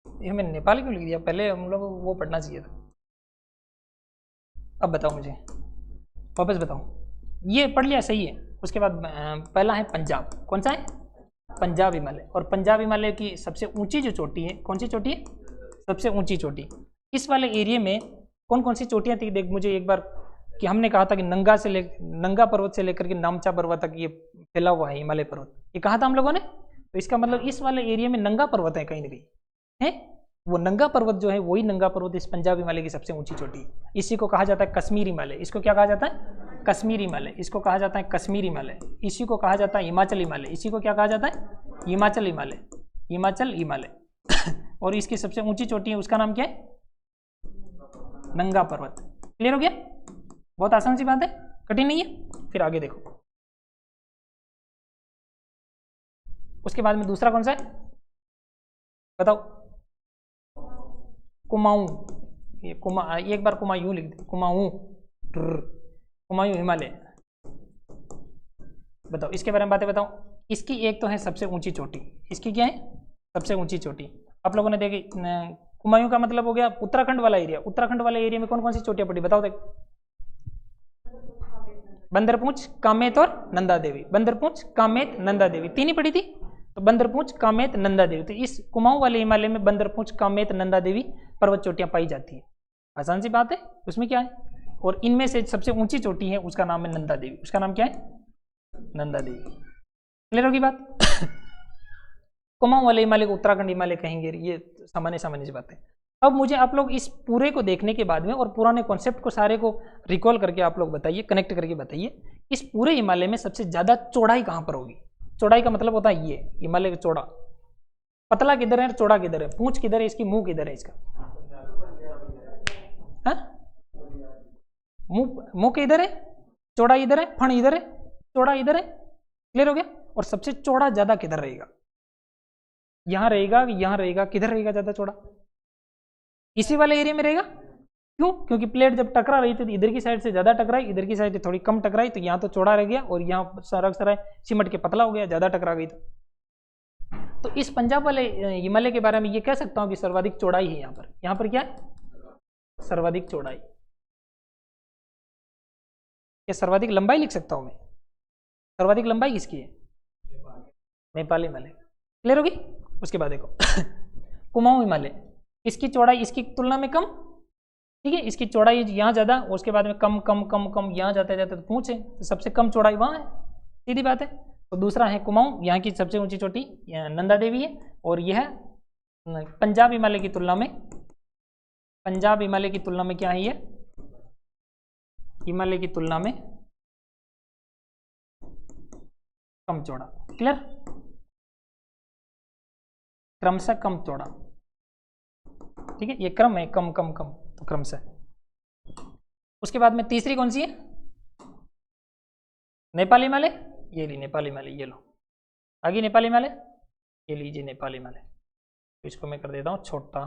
ये मैंने नेपाल क्यों लिख दिया? पहले हम लोग को वो पढ़ना चाहिए था। अब बताओ मुझे, वापस बताओ, ये पढ़ लिया सही है, उसके बाद पहला है पंजाब। कौन सा है? पंजाब हिमालय। और पंजाब हिमालय की सबसे ऊंची जो चोटी है, कौन सी चोटी है? सबसे ऊंची चोटी। इस वाले एरिया में कौन कौन सी चोटियां थी? देख मुझे एक बार, कि हमने कहा था कि नंगा पर्वत से लेकर के नामचा पर्वत तक ये फैला हुआ है हिमालय पर्वत, ये कहा था हम लोगों ने। तो इसका मतलब इस वाले एरिया में नंगा पर्वत है कहीं ना कहीं, है वो नंगा पर्वत जो है वही नंगा पर्वत इस पंजाब हिमालय की सबसे ऊंची चोटी है। इसी को कहा जाता है कश्मीर हिमालय। इसको क्या कहा जाता है? कश्मीर हिमालय। इसको कहा जाता है कश्मीर हिमालय। इसी को कहा जाता है हिमाचल हिमालय। इसी को क्या कहा जाता है? हिमाचल हिमालय। हिमाचल हिमालय। और इसकी सबसे ऊंची चोटी है, उसका नाम क्या है? नंगा पर्वत। क्लियर हो गया? बहुत आसान सी बात है, कठिन नहीं है। फिर आगे देखो, उसके बाद में दूसरा कौन सा है बताओ? कुमाऊं। ये एक बार कुमायूं लिख दे, कुमाऊं। कुमायूं हिमालय। बताओ इसके बारे में बातें बताओ। इसकी एक तो है सबसे ऊंची चोटी। इसकी क्या है? सबसे ऊंची चोटी। आप लोगों ने देखी, कुमायूं का मतलब हो गया उत्तराखंड वाला एरिया। उत्तराखंड वाले एरिया में कौन कौन सी चोटियां पड़ी बताओ? देख, बंदरपूंछ, कामेत और नंदा देवी। बंदरपूंछ, कामेत, नंदा देवी, तीन ही पड़ी थी। तो बंदरपूंछ, कामेत, नंदा देवी। तो इस कुमाऊं वाले हिमालय में बंदरपूंछ, कामेत, नंदा देवी पर्वत चोटियां पाई जाती है। आसान सी बात है, उसमें क्या है? और इनमें से सबसे ऊंची चोटी है, उसका नाम है नंदा देवी। उसका नाम क्या है? नंदा देवी। क्लियर होगी बात? कुमाऊं वाले हिमालय को उत्तराखंड हिमालय कहेंगे, ये सामान्य सामान्य सी बात है। अब मुझे आप लोग इस पूरे को देखने के बाद में और पुराने कॉन्सेप्ट को सारे को रिकॉल करके आप लोग बताइए, कनेक्ट करके बताइए, इस पूरे हिमालय में सबसे ज्यादा चौड़ाई कहां पर होगी? चौड़ाई का मतलब होता है ये हिमालय का चौड़ा। पतला किधर है, चौड़ा किधर है? पूंछ किधर है इसकी, मुंह किधर है इसका? मुंह के इधर है, चौड़ा इधर है, फण इधर है, चौड़ा इधर है। क्लियर हो गया? और सबसे चौड़ा ज्यादा किधर रहेगा? यहां रहेगा, यहां रहेगा, किधर रहेगा ज्यादा चौड़ा? इसी वाले एरिया में रहेगा। क्यों? क्योंकि प्लेट जब टकरा रही थी तो इधर की साइड से ज्यादा टकराई, इधर की साइड से थोड़ी कम टकराई, तो यहाँ तो चौड़ा रह गया और यहाँ सराय सिमट के पतला हो गया, ज्यादा टकरा गई। तो इस पंजाब वाले हिमालय के बारे में ये कह सकता हूँ कि सर्वाधिक चौड़ाई है यहाँ पर। यहाँ पर क्या है? सर्वाधिक चौड़ाई। क्या सर्वाधिक लंबाई लिख सकता हूँ मैं? सर्वाधिक लंबाई किसकी है? नेपाल हिमालय। क्लियर होगी? उसके बाद देखो कुमाऊं हिमालय, इसकी चौड़ाई इसकी तुलना में कम, ठीक है, इसकी चौड़ाई यहाँ ज्यादा, उसके बाद में कम कम कम कम, यहाँ जाते जाते तो पूंछ है, तो सबसे कम चौड़ाई वहाँ है, सीधी बात है। तो दूसरा है कुमाऊं, यहाँ की सबसे ऊंची चोटी नंदा देवी है। और यह पंजाब हिमालय की तुलना में, पंजाब हिमालय की तुलना में क्या है? ये हिमालय की तुलना में कम चौड़ा। क्लियर? क्रमशः कम चौड़ा, ठीक है, ये क्रम है, कम कम कम, तो क्रमशः। उसके बाद में तीसरी कौन सी है? नेपाल हिमालय। ये ली नेपाल हिमालय, ये लो आगे नेपाल हिमालय, ये लीजिए नेपाल हिमालय। तो इसको मैं कर देता हूँ छोटा,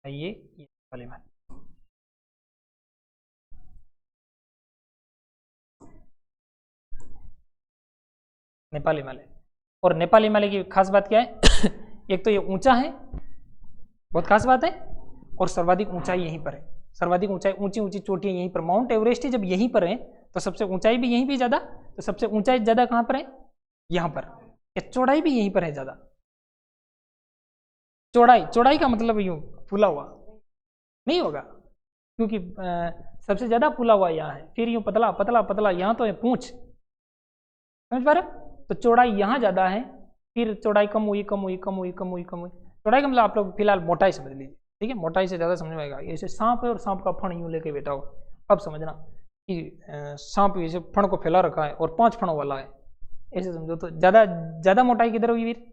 ये नेपाल हिमालय। नेपाल हिमालय। और नेपाल हिमालय की खास बात क्या है? एक तो ये ऊंचा है, बहुत खास बात है, और सर्वाधिक ऊंचाई यहीं पर है। सर्वाधिक ऊंचाई, ऊंची ऊंची चोटियां यहीं पर। माउंट एवरेस्ट ही जब यहीं पर है तो सबसे ऊंचाई भी यहीं भी ज्यादा, तो सबसे ऊंचाई ज्यादा कहां पर है? यहां पर। या चौड़ाई भी यहीं पर है ज्यादा। चौड़ाई, चौड़ाई का मतलब यूं फूला हुआ नहीं होगा, क्योंकि सबसे ज्यादा फूला हुआ यहाँ है, फिर यूं पतला पतला पतला, यहाँ तो है पूंछ, समझ पा रहे? तो चौड़ाई यहाँ ज्यादा है, फिर चौड़ाई कम हुई कम हुई कम हुई कम हुई कम हुई। चौड़ाई का मतलब आप लोग फिलहाल मोटाई समझ लीजिए, ठीक है, मोटाई से ज्यादा समझ में आएगा। ऐसे सांप है और सांप का फण यूं लेके बैठा हो, अब समझना कि सांप ऐसे फण को फैला रखा है और 5 फणों वाला है, ऐसे समझो। तो ज्यादा ज्यादा मोटाई किधर होगी वीर?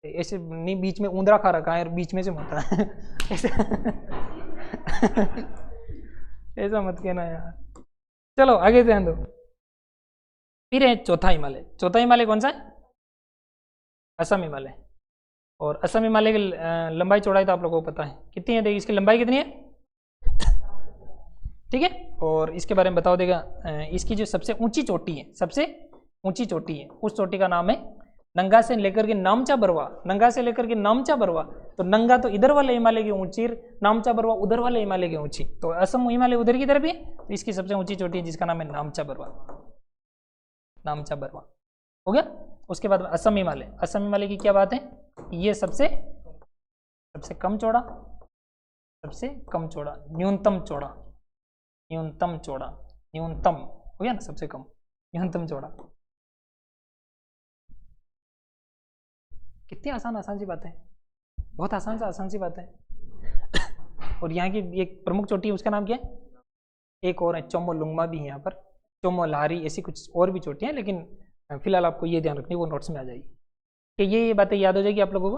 ऐसे नहीं, बीच में ऊंदरा खा रखा है और बीच में से मोटा है ऐसे ऐसा मत कहना यार। चलो आगे ध्यान दो। फिर है चौथा हिमालय। चौथा हिमालय कौन सा है? असम हिमालय। और असम हिमालय की लंबाई चौड़ाई तो आप लोगों को पता है कितनी है, देखिए इसकी लंबाई कितनी है, ठीक है। और इसके बारे में बताओ देगा, इसकी जो सबसे ऊंची चोटी है, सबसे ऊंची चोटी है, उस चोटी का नाम है नंगा से लेकर के नामचा बरवा। नंगा से लेकर के नामचा बरवा, तो नंगा तो इधर वाले हिमालय की ऊंची, नामचा बरवा उधर वाले हिमालय की ऊंची, तो असम हिमालय उधर की तरफ है, तो इसकी सबसे ऊंची चोटी है जिसका नाम है नामचा बरवा। नामचा बरवा हो गया। उसके बाद असम हिमालय, असम हिमालय की क्या बात है, ये सबसे कम चौड़ा, सबसे कम चौड़ा, न्यूनतम चौड़ा, न्यूनतम चौड़ा, न्यूनतम हो गया ना, सबसे कम, न्यूनतम चौड़ा। कितनी आसान सी बात है, बहुत आसान सी बात है। और यहाँ की एक प्रमुख चोटी है, उसका नाम क्या है, एक और है चोमोलुंगमा भी है यहाँ पर, चोमोलारी, ऐसी कुछ और भी चोटियाँ, लेकिन फिलहाल आपको ये ध्यान रखनी, वो नोट्स में आ जाएगी कि ये बातें याद हो जाएगी आप लोगों को,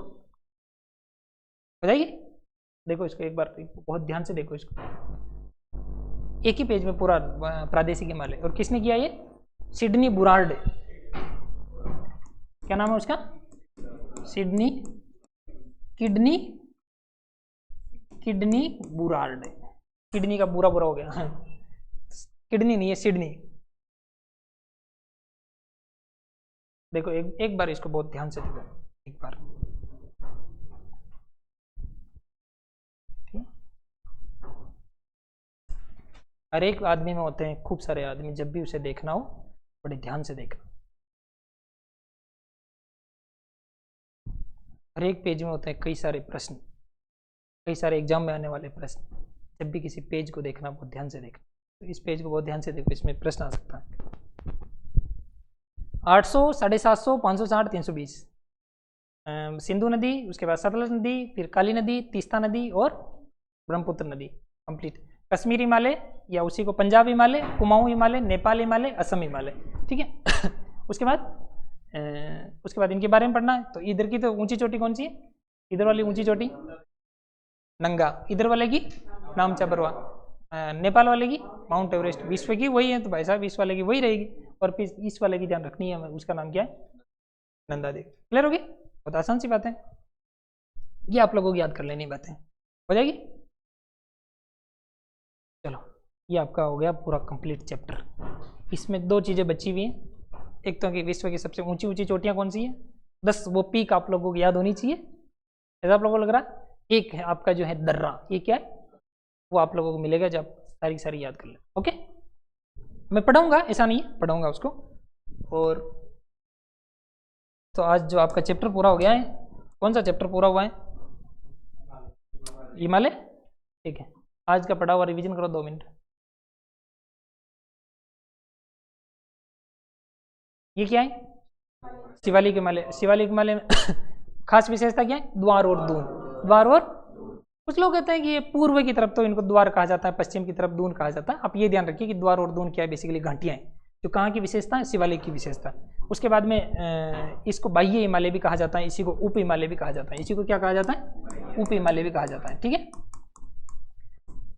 हो जाएगी। देखो इसको एक बार, बहुत ध्यान से देखो इसको, एक ही पेज में पूरा प्रादेशिक हिमालय। और किसने किया ये, सिडनी बुरार्ड, क्या नाम है उसका, सिडनी किडनी बुरार्ड, किडनी का बुरा हो गया, किडनी नहीं है, सिडनी। देखो एक बार इसको बहुत ध्यान से देखो, एक बार, हर एक आदमी में होते हैं खूब सारे आदमी, जब भी उसे देखना हो बड़े ध्यान से देखना। हर एक पेज में होते हैं कई सारे प्रश्न, कई सारे एग्जाम में आने वाले प्रश्न, जब भी किसी पेज को देखना बहुत ध्यान से देखना। तो इस पेज को बहुत ध्यान से देखो, इसमें प्रश्न आ सकता है 800, 750, 560, 320। सिंधु नदी, उसके बाद सतलज नदी, फिर काली नदी, तीस्ता नदी और ब्रह्मपुत्र नदी, कंप्लीट। कश्मीर हिमालय या उसी को पंजाब हिमालय, कुमाऊं हिमालय, नेपाल हिमालय, असम हिमालय, ठीक है। उसके बाद इनके बारे में पढ़ना है। तो इधर की तो ऊंची चोटी कौन सी है, इधर वाली ऊंची चोटी नंगा, इधर वाले की नामचा बरवा, नेपाल वाले की माउंट एवरेस्ट, विश्व की वही है, तो भाई साहब इस वाले की वही रहेगी। और फिर इस वाले की ध्यान रखनी है हमें, उसका नाम क्या है, नंदा देवी। क्लियर होगी, बहुत आसान सी बात है, ये आप लोगों को याद कर लेनी बातें, हो जाएगी। चलो ये आपका हो गया पूरा कंप्लीट चैप्टर। इसमें दो चीज़ें बची हुई हैं, एक तो कि विश्व की सबसे ऊंची ऊंची चोटियां कौन सी है, 10 वो पीक आप लोगों को याद होनी चाहिए, ऐसा आप लोगों को लग रहा है। एक है आपका जो है दर्रा, ये क्या है, वो आप लोगों को मिलेगा जब सारी सारी याद कर ले। ओके, मैं पढ़ाऊंगा, ऐसा नहीं है, पढ़ाऊंगा उसको। और तो आज जो आपका चैप्टर पूरा हो गया है, कौन सा चैप्टर पूरा हुआ है, हिमालय, ठीक है। आज का पढ़ा हुआ रिवीजन करो 2 मिनट। ये क्या है, शिवालिक हिमालय। शिवालिक हिमालय में खास विशेषता क्या है, द्वार और दून, द्वार और, कुछ लोग कहते हैं कि ये पूर्व की तरफ तो इनको द्वार कहा जाता है, पश्चिम की तरफ दून कहा जाता है। आप ये ध्यान रखिए कि द्वार और दून क्या है, बेसिकली घंटियां हैं, जो कहाँ की विशेषता है, शिवालिक की विशेषता। उसके बाद में इसको बाह्य हिमालय भी कहा जाता है, इसी को उप हिमालय भी कहा जाता है, इसी को क्या कहा जाता है, उप हिमालय भी कहा जाता है, ठीक है।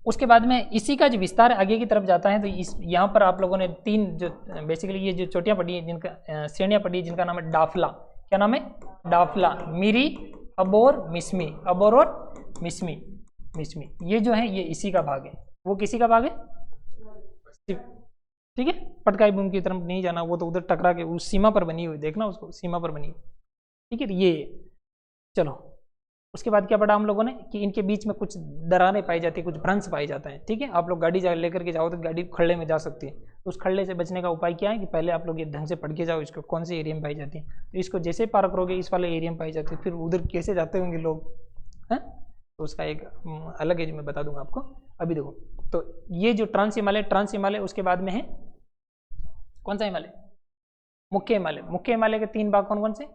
उसके बाद में इसी का जो विस्तार आगे की तरफ जाता है, तो इस यहाँ पर आप लोगों ने 3 जो बेसिकली ये जो चोटियाँ पढ़ी हैं, जिनका श्रेणियाँ पढ़ी, जिनका नाम है डाफला, क्या नाम है, डाफला, मिरी, अबोर, मिस्मी, अबोर और मिस्मी, मिस्मी, ये जो है ये इसी का भाग है। वो किसी का भाग है, ठीक है। पटकाई बूम की तरफ नहीं जाना, वो तो उधर टकरा के उस सीमा पर बनी हुई, देखना उसको, सीमा पर बनी हुई, ठीक है। ये चलो, उसके बाद क्या पढ़ा हम लोगों ने कि इनके बीच में कुछ दरारें पाई जाती है, कुछ भ्रंश पाई जाता है, ठीक है। आप लोग गाड़ी लेकर के जाओ तो गाड़ी खड़े में जा सकती है, तो उस खड़े से बचने का उपाय क्या है कि पहले आप लोग ये ढंग से पढ़ के जाओ, इसको कौन से एरिया में पाई जाती है। तो इसको जैसे पार करोगे इस वाले एरिया में पाई जाती है, फिर उधर कैसे जाते होंगे लोग, हैं, तो उसका एक अलग एज में बता दूंगा आपको। अभी देखो, तो ये जो ट्रांस हिमालय, उसके बाद में है कौन सा हिमालय, मुख्य हिमालय। मुख्य हिमालय के 3 भाग कौन कौन से,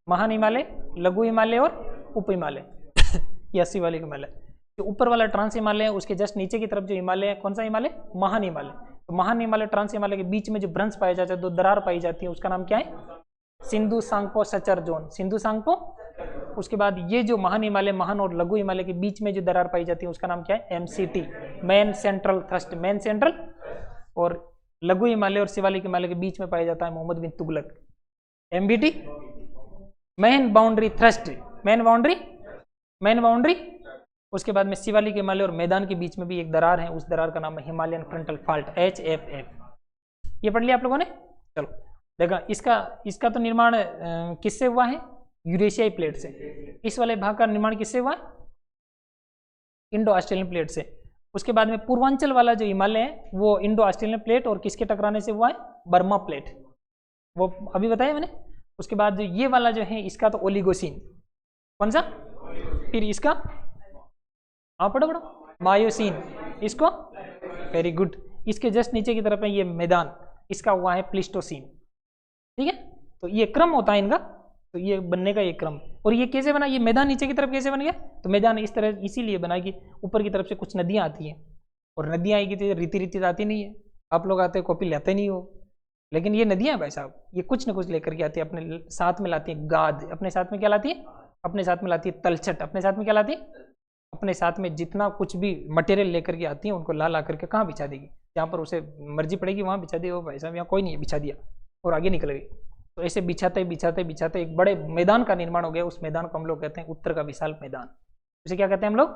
महान हिमालय, लघु हिमालय और उप हिमालय या शिवालिक हिमालय। जो ऊपर वाला ट्रांस हिमालय है, उसके जस्ट नीचे की तरफ जो हिमालय है, कौन सा हिमालय, महान हिमालय। तो महान हिमालय, ट्रांस हिमालय के बीच में जो भ्रंश पाया जाता है, 2 दरार पाई जाती है, उसका नाम क्या है, सिंधु सांगपो सचर जोन, सिंधु सांगपो। उसके बाद ये जो महान हिमालय, महान और लघु हिमालय के बीच में जो दरार पाई जाती है, उसका नाम क्या है, MCT, main central thrust, main central. और लघु हिमालय और शिवालिक हिमालय के बीच में पाया जाता है Muhammad bin Tughlaq, MBT, main boundary thrust, main boundary. उसके बाद में शिवालिक हिमालय और मैदान के बीच में भी एक दरार है, उस दरार का नाम है हिमालयन फ्रंटल फाल्ट, HFF। ये पढ़ लिया आप लोगों ने। चलो देखा, इसका तो निर्माण किससे हुआ है, यूरेशियाई प्लेट से। इस वाले भाग का निर्माण किससे हुआ? इंडो ऑस्ट्रेलियन प्लेट से। उसके बाद में पूर्वांचल वाला जो हिमालय है वो इंडो ऑस्ट्रेलियन प्लेट और किसके टकराने से हुआ है? बर्मा प्लेट, वो अभी बताया मैंने। उसके बाद जो ये वाला जो है इसका तो ओलिगोसीन, कौन सा? फिर इसका पढ़ो मायोसीन, इसको वेरी गुड। इसके जस्ट नीचे की तरफ है ये मैदान, इसका हुआ है प्लिस्टोसीन। ठीक है, तो ये क्रम होता है इनका, तो ये बनने का ये क्रम। और ये कैसे बना? ये मैदान नीचे की तरफ कैसे बन गया? तो मैदान इस तरह इसीलिए बना कि ऊपर की तरफ से कुछ नदियां आती हैं, और नदियां आएगी तो रीति रीति आती नहीं है। आप लोग आते कॉपी लेते नहीं हो, लेकिन ये नदियां भाई साहब ये कुछ न कुछ लेकर के आती है, अपने साथ में लाती है गाद, अपने साथ में क्या लाती है? अपने साथ में लाती है तलछट, अपने साथ में क्या लाती है? अपने साथ में जितना कुछ भी मटेरियल लेकर के आती है उनको ला करके कहाँ बिछा देगी? जहाँ पर उसे मर्जी पड़ेगी वहाँ बिछा दी। वो भाई साहब यहाँ कोई नहीं है, बिछा दिया और आगे निकल गई। तो ऐसे बिछाते बिछाते बिछाते एक बड़े मैदान का निर्माण हो गया। उस मैदान को हम लोग कहते हैं उत्तर का विशाल मैदान। उसे क्या कहते हैं हम लोग?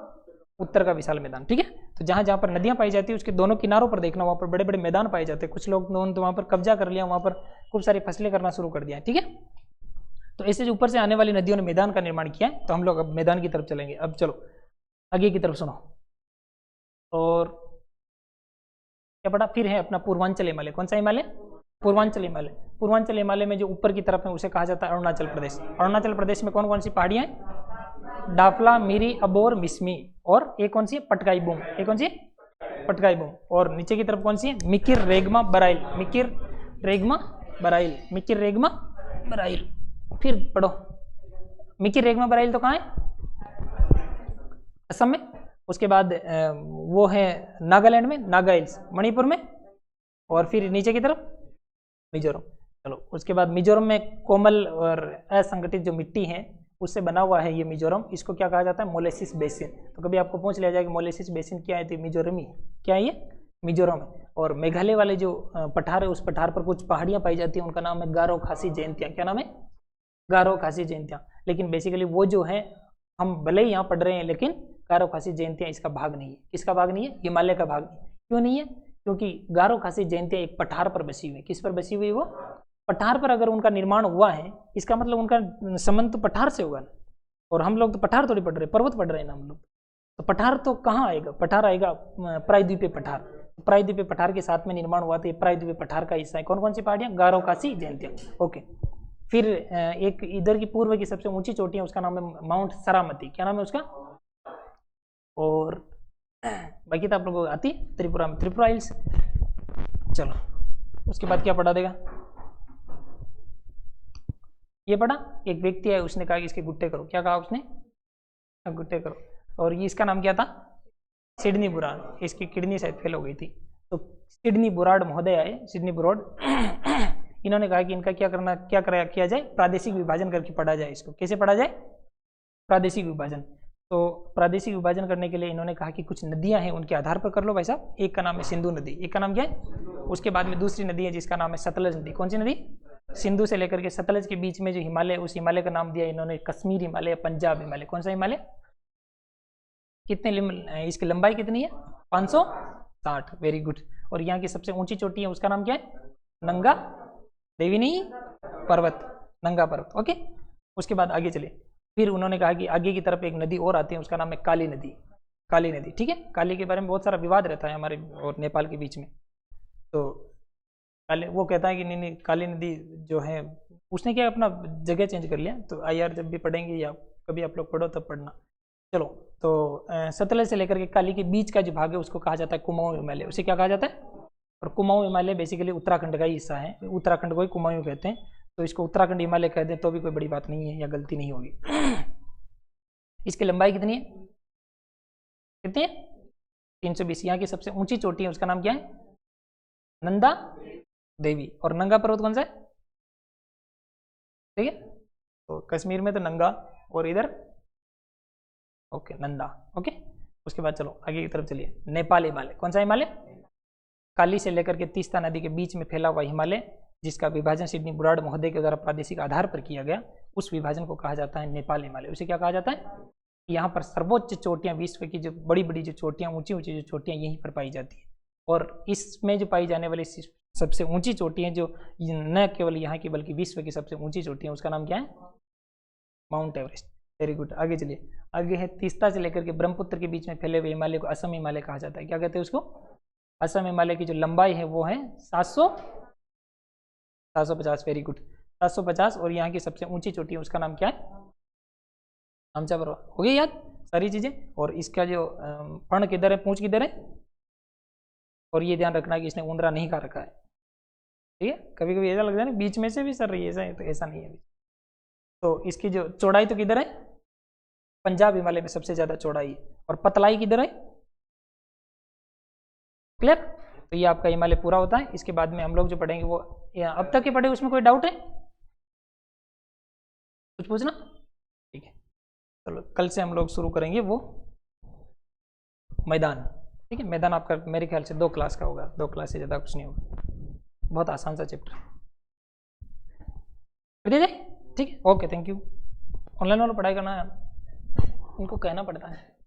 उत्तर का विशाल मैदान। ठीक है, तो जहाँ जहाँ पर नदियाँ पाई जाती है उसके दोनों किनारों पर देखना, वहाँ पर बड़े बड़े मैदान पाए जाते हैं। कुछ लोग तो वहाँ पर कब्जा कर लिया, वहाँ पर खूब सारी फसलें करना शुरू कर दिया। ठीक है, तो ऐसे जो ऊपर से आने वाली नदियों ने मैदान का निर्माण किया है। तो हम लोग अब मैदान की तरफ चलेंगे। अब चलो आगे की तरफ सुनो। और क्या पढ़ा? फिर है अपना पूर्वांचल हिमालय। कौन सा हिमालय? पूर्वांचल हिमालय। पूर्वांचल हिमालय में जो ऊपर की तरफ है उसे कहा जाता है अरुणाचल प्रदेश। अरुणाचल प्रदेश में कौन कौन सी पहाड़ियाँ हैं? डाफला, मिरी, अबोर, मिसमी, और एक कौन सी है? पटकाई बूम। एक कौन सी है? पटकाई बूम। और नीचे की तरफ कौन सी है? मिकिर, रेगमा, बराइल। मिकिर, रेगमा, बराइल। मिकिर, रेगमा, बराइल। फिर पढ़ो, मिकिर, रेगमा, बराइल तो कहाँ है? असम में। उसके बाद वो है नागालैंड में, नागा हिल्स मणिपुर में। और फिर नीचे की तरफ मिजोरम। चलो उसके बाद मिजोरम में कोमल और असंगठित जो मिट्टी है उससे बना हुआ है ये मिजोरम। इसको क्या कहा जाता है? Molasses basin. तो कभी आपको पूछ लिया जाए कि मोलेसिस बेसिन क्या है, तो मिजोरम ही क्या है, ये मिजोरम है। और मेघालय वाले जो पठार है उस पठार पर कुछ पहाड़ियाँ पाई जाती हैं, उनका नाम है गारो खासी जयंतियाँ। क्या नाम है? गारो खासी जयंतियाँ। लेकिन बेसिकली वो जो है हम भले ही यहाँ पढ़ रहे हैं, लेकिन गारो खासी जयंतियाँ इसका भाग नहीं है। किसका भाग नहीं है? हिमालय का भाग नहीं। क्यों नहीं है? क्योंकि गारो खासी जयंतियाँ एक पठार पर बसी हुई है। किस पर बसी हुई? वो पठार पर अगर उनका निर्माण हुआ है, इसका मतलब उनका संबंध तो पठार से होगा ना। और हम लोग तो पठार थोड़ी पढ़ रहे हैं, पर्वत पढ़ रहे हैं ना हम लोग। तो पठार तो कहाँ आएगा? पठार आएगा प्रायद्वीपीय पठार। प्रायद्वीपीय पठार के साथ में निर्माण हुआ, तो ये प्रायद्वीपीय पठार का हिस्सा है। कौन कौन सी पहाड़ियाँ? गारो खासी जयंतियाँ। ओके, फिर एक इधर की पूर्व की सबसे ऊंची चोटी है, उसका नाम है माउंट सरामती। क्या नाम है उसका? और बाकी तो आप लोगों को आती त्रिपुरा में, त्रिपुरा हिल्स। चलो उसके बाद क्या पढ़ा देगा? ये पढ़ा, एक व्यक्ति है उसने कहा कि इसके गुट्टे करो। क्या कहा उसने? गुट्टे करो। और ये इसका नाम क्या था? सिडनी बुराड़। इसकी किडनी शायद फेल हो गई थी। तो सिडनी बुराड़ महोदय आए, सिडनी बुराड़ इन्होंने कहा कि इनका किया जाए, प्रादेशिक विभाजन करके पढ़ा जाए। इसको कैसे पढ़ा जाए? प्रादेशिक विभाजन। तो प्रादेशिक विभाजन करने के लिए इन्होंने कहा कि कुछ नदियां हैं उनके आधार पर कर लो भाई साहब। एक का नाम है सिंधु नदी, एक का नाम क्या है? उसके बाद में दूसरी नदी है जिसका नाम है सतलज नदी। कौन सी नदी? सिंधु से लेकर के सतलज के बीच में जो हिमालय, उस हिमालय का नाम दिया इन्होंने कश्मीर हिमालय, पंजाब हिमालय। कौन सा हिमालय? कितने इसकी लंबाई कितनी है? 560। Very good. और यहाँ की सबसे ऊंची चोटी है उसका नाम क्या है? नंगा देवी नहीं पर्वत, नंगा पर्वत। ओके, उसके बाद आगे चले। फिर उन्होंने कहा कि आगे की तरफ एक नदी और आती है, उसका नाम है काली नदी। काली नदी, ठीक है। काली के बारे में बहुत सारा विवाद रहता है हमारे और नेपाल के बीच में। तो काली, वो कहता है कि नहीं काली नदी जो है, उसने क्या अपना जगह चेंज कर लिया। तो IR जब भी पढ़ेंगे या कभी आप लोग पढ़ो तब पढ़ना। चलो, तो सतलज से लेकर के काली के बीच का जो भाग है उसको कहा जाता है कुमाऊं हिमालय। उसे क्या कहा जाता है? और कुमाऊं हिमालय बेसिकली उत्तराखंड का ही हिस्सा है। उत्तराखंड को ही कुमाऊं कहते हैं। तो इसको उत्तराखंड हिमालय कह दें तो भी कोई बड़ी बात नहीं है या गलती नहीं होगी। इसकी लंबाई कितनी है? कितनी है? 320। यहाँ की सबसे ऊंची चोटी है उसका नाम क्या है? नंदा देवी। और नंगा पर्वत कौन सा है? ठीक है, तो कश्मीर में तो नंगा और इधर ओके नंदा। ओके, उसके बाद चलो आगे की तरफ चलिए। नेपाल हिमालय। कौन सा हिमालय? काली से लेकर के तीस्ता नदी के बीच में फैला हुआ हिमालय, जिसका विभाजन सिडनी बुराड़ महोदय के द्वारा प्रादेशिक आधार पर किया गया, उस विभाजन को कहा जाता है नेपाल हिमालय। उसे क्या कहा जाता है? यहाँ पर सर्वोच्च चोटियाँ, विश्व की जो बड़ी बड़ी जो चोटियाँ, ऊंची ऊंची जो चोटियाँ यहीं पर पाई जाती है। और इसमें जो पाई जाने वाली सबसे ऊंची चोटियाँ, जो न केवल यहाँ की बल्कि विश्व की सबसे ऊंची चोटियाँ, उसका नाम क्या है? Mount Everest. वेरी गुड, आगे चलिए। आगे है तीस्ता से लेकर के ब्रह्मपुत्र के बीच में फैले हुए हिमालय को असम हिमालय कहा जाता है। क्या कहते हैं उसको? असम हिमालय की जो लंबाई है वो है 750। Very good, 750। और यहाँ की सबसे ऊंची चोटी है उसका नाम क्या है? आमचा पर्वत। हो गई याद सारी चीजें। और इसका जो फण किधर है, पूंछ किधर है? और ये ध्यान रखना कि इसने ऊंदरा नहीं खा रखा है, ठीक है। कभी कभी ऐसा लगता है ना बीच में से भी सर ऐसा है, तो ऐसा नहीं है। तो इसकी जो चौड़ाई तो किधर है? पंजाब हिमालय में सबसे ज्यादा चौड़ाई, और पतलाई किधर है? क्लियर? तो ये आपका हिमालय पूरा होता है। इसके बाद में हम लोग जो पढ़ेंगे वो अब तक के पढ़े, उसमें कोई डाउट है? कुछ पूछना? ठीक है, चलो कल से हम लोग शुरू करेंगे वो मैदान, ठीक है। मैदान आपका मेरे ख्याल से 2 क्लास का होगा, 2 क्लास से ज़्यादा कुछ नहीं होगा, बहुत आसान सा चैप्टर, ठीक है। Okay, thank you. ऑनलाइन वालों पढ़ाई करना है, उनको कहना पड़ता है।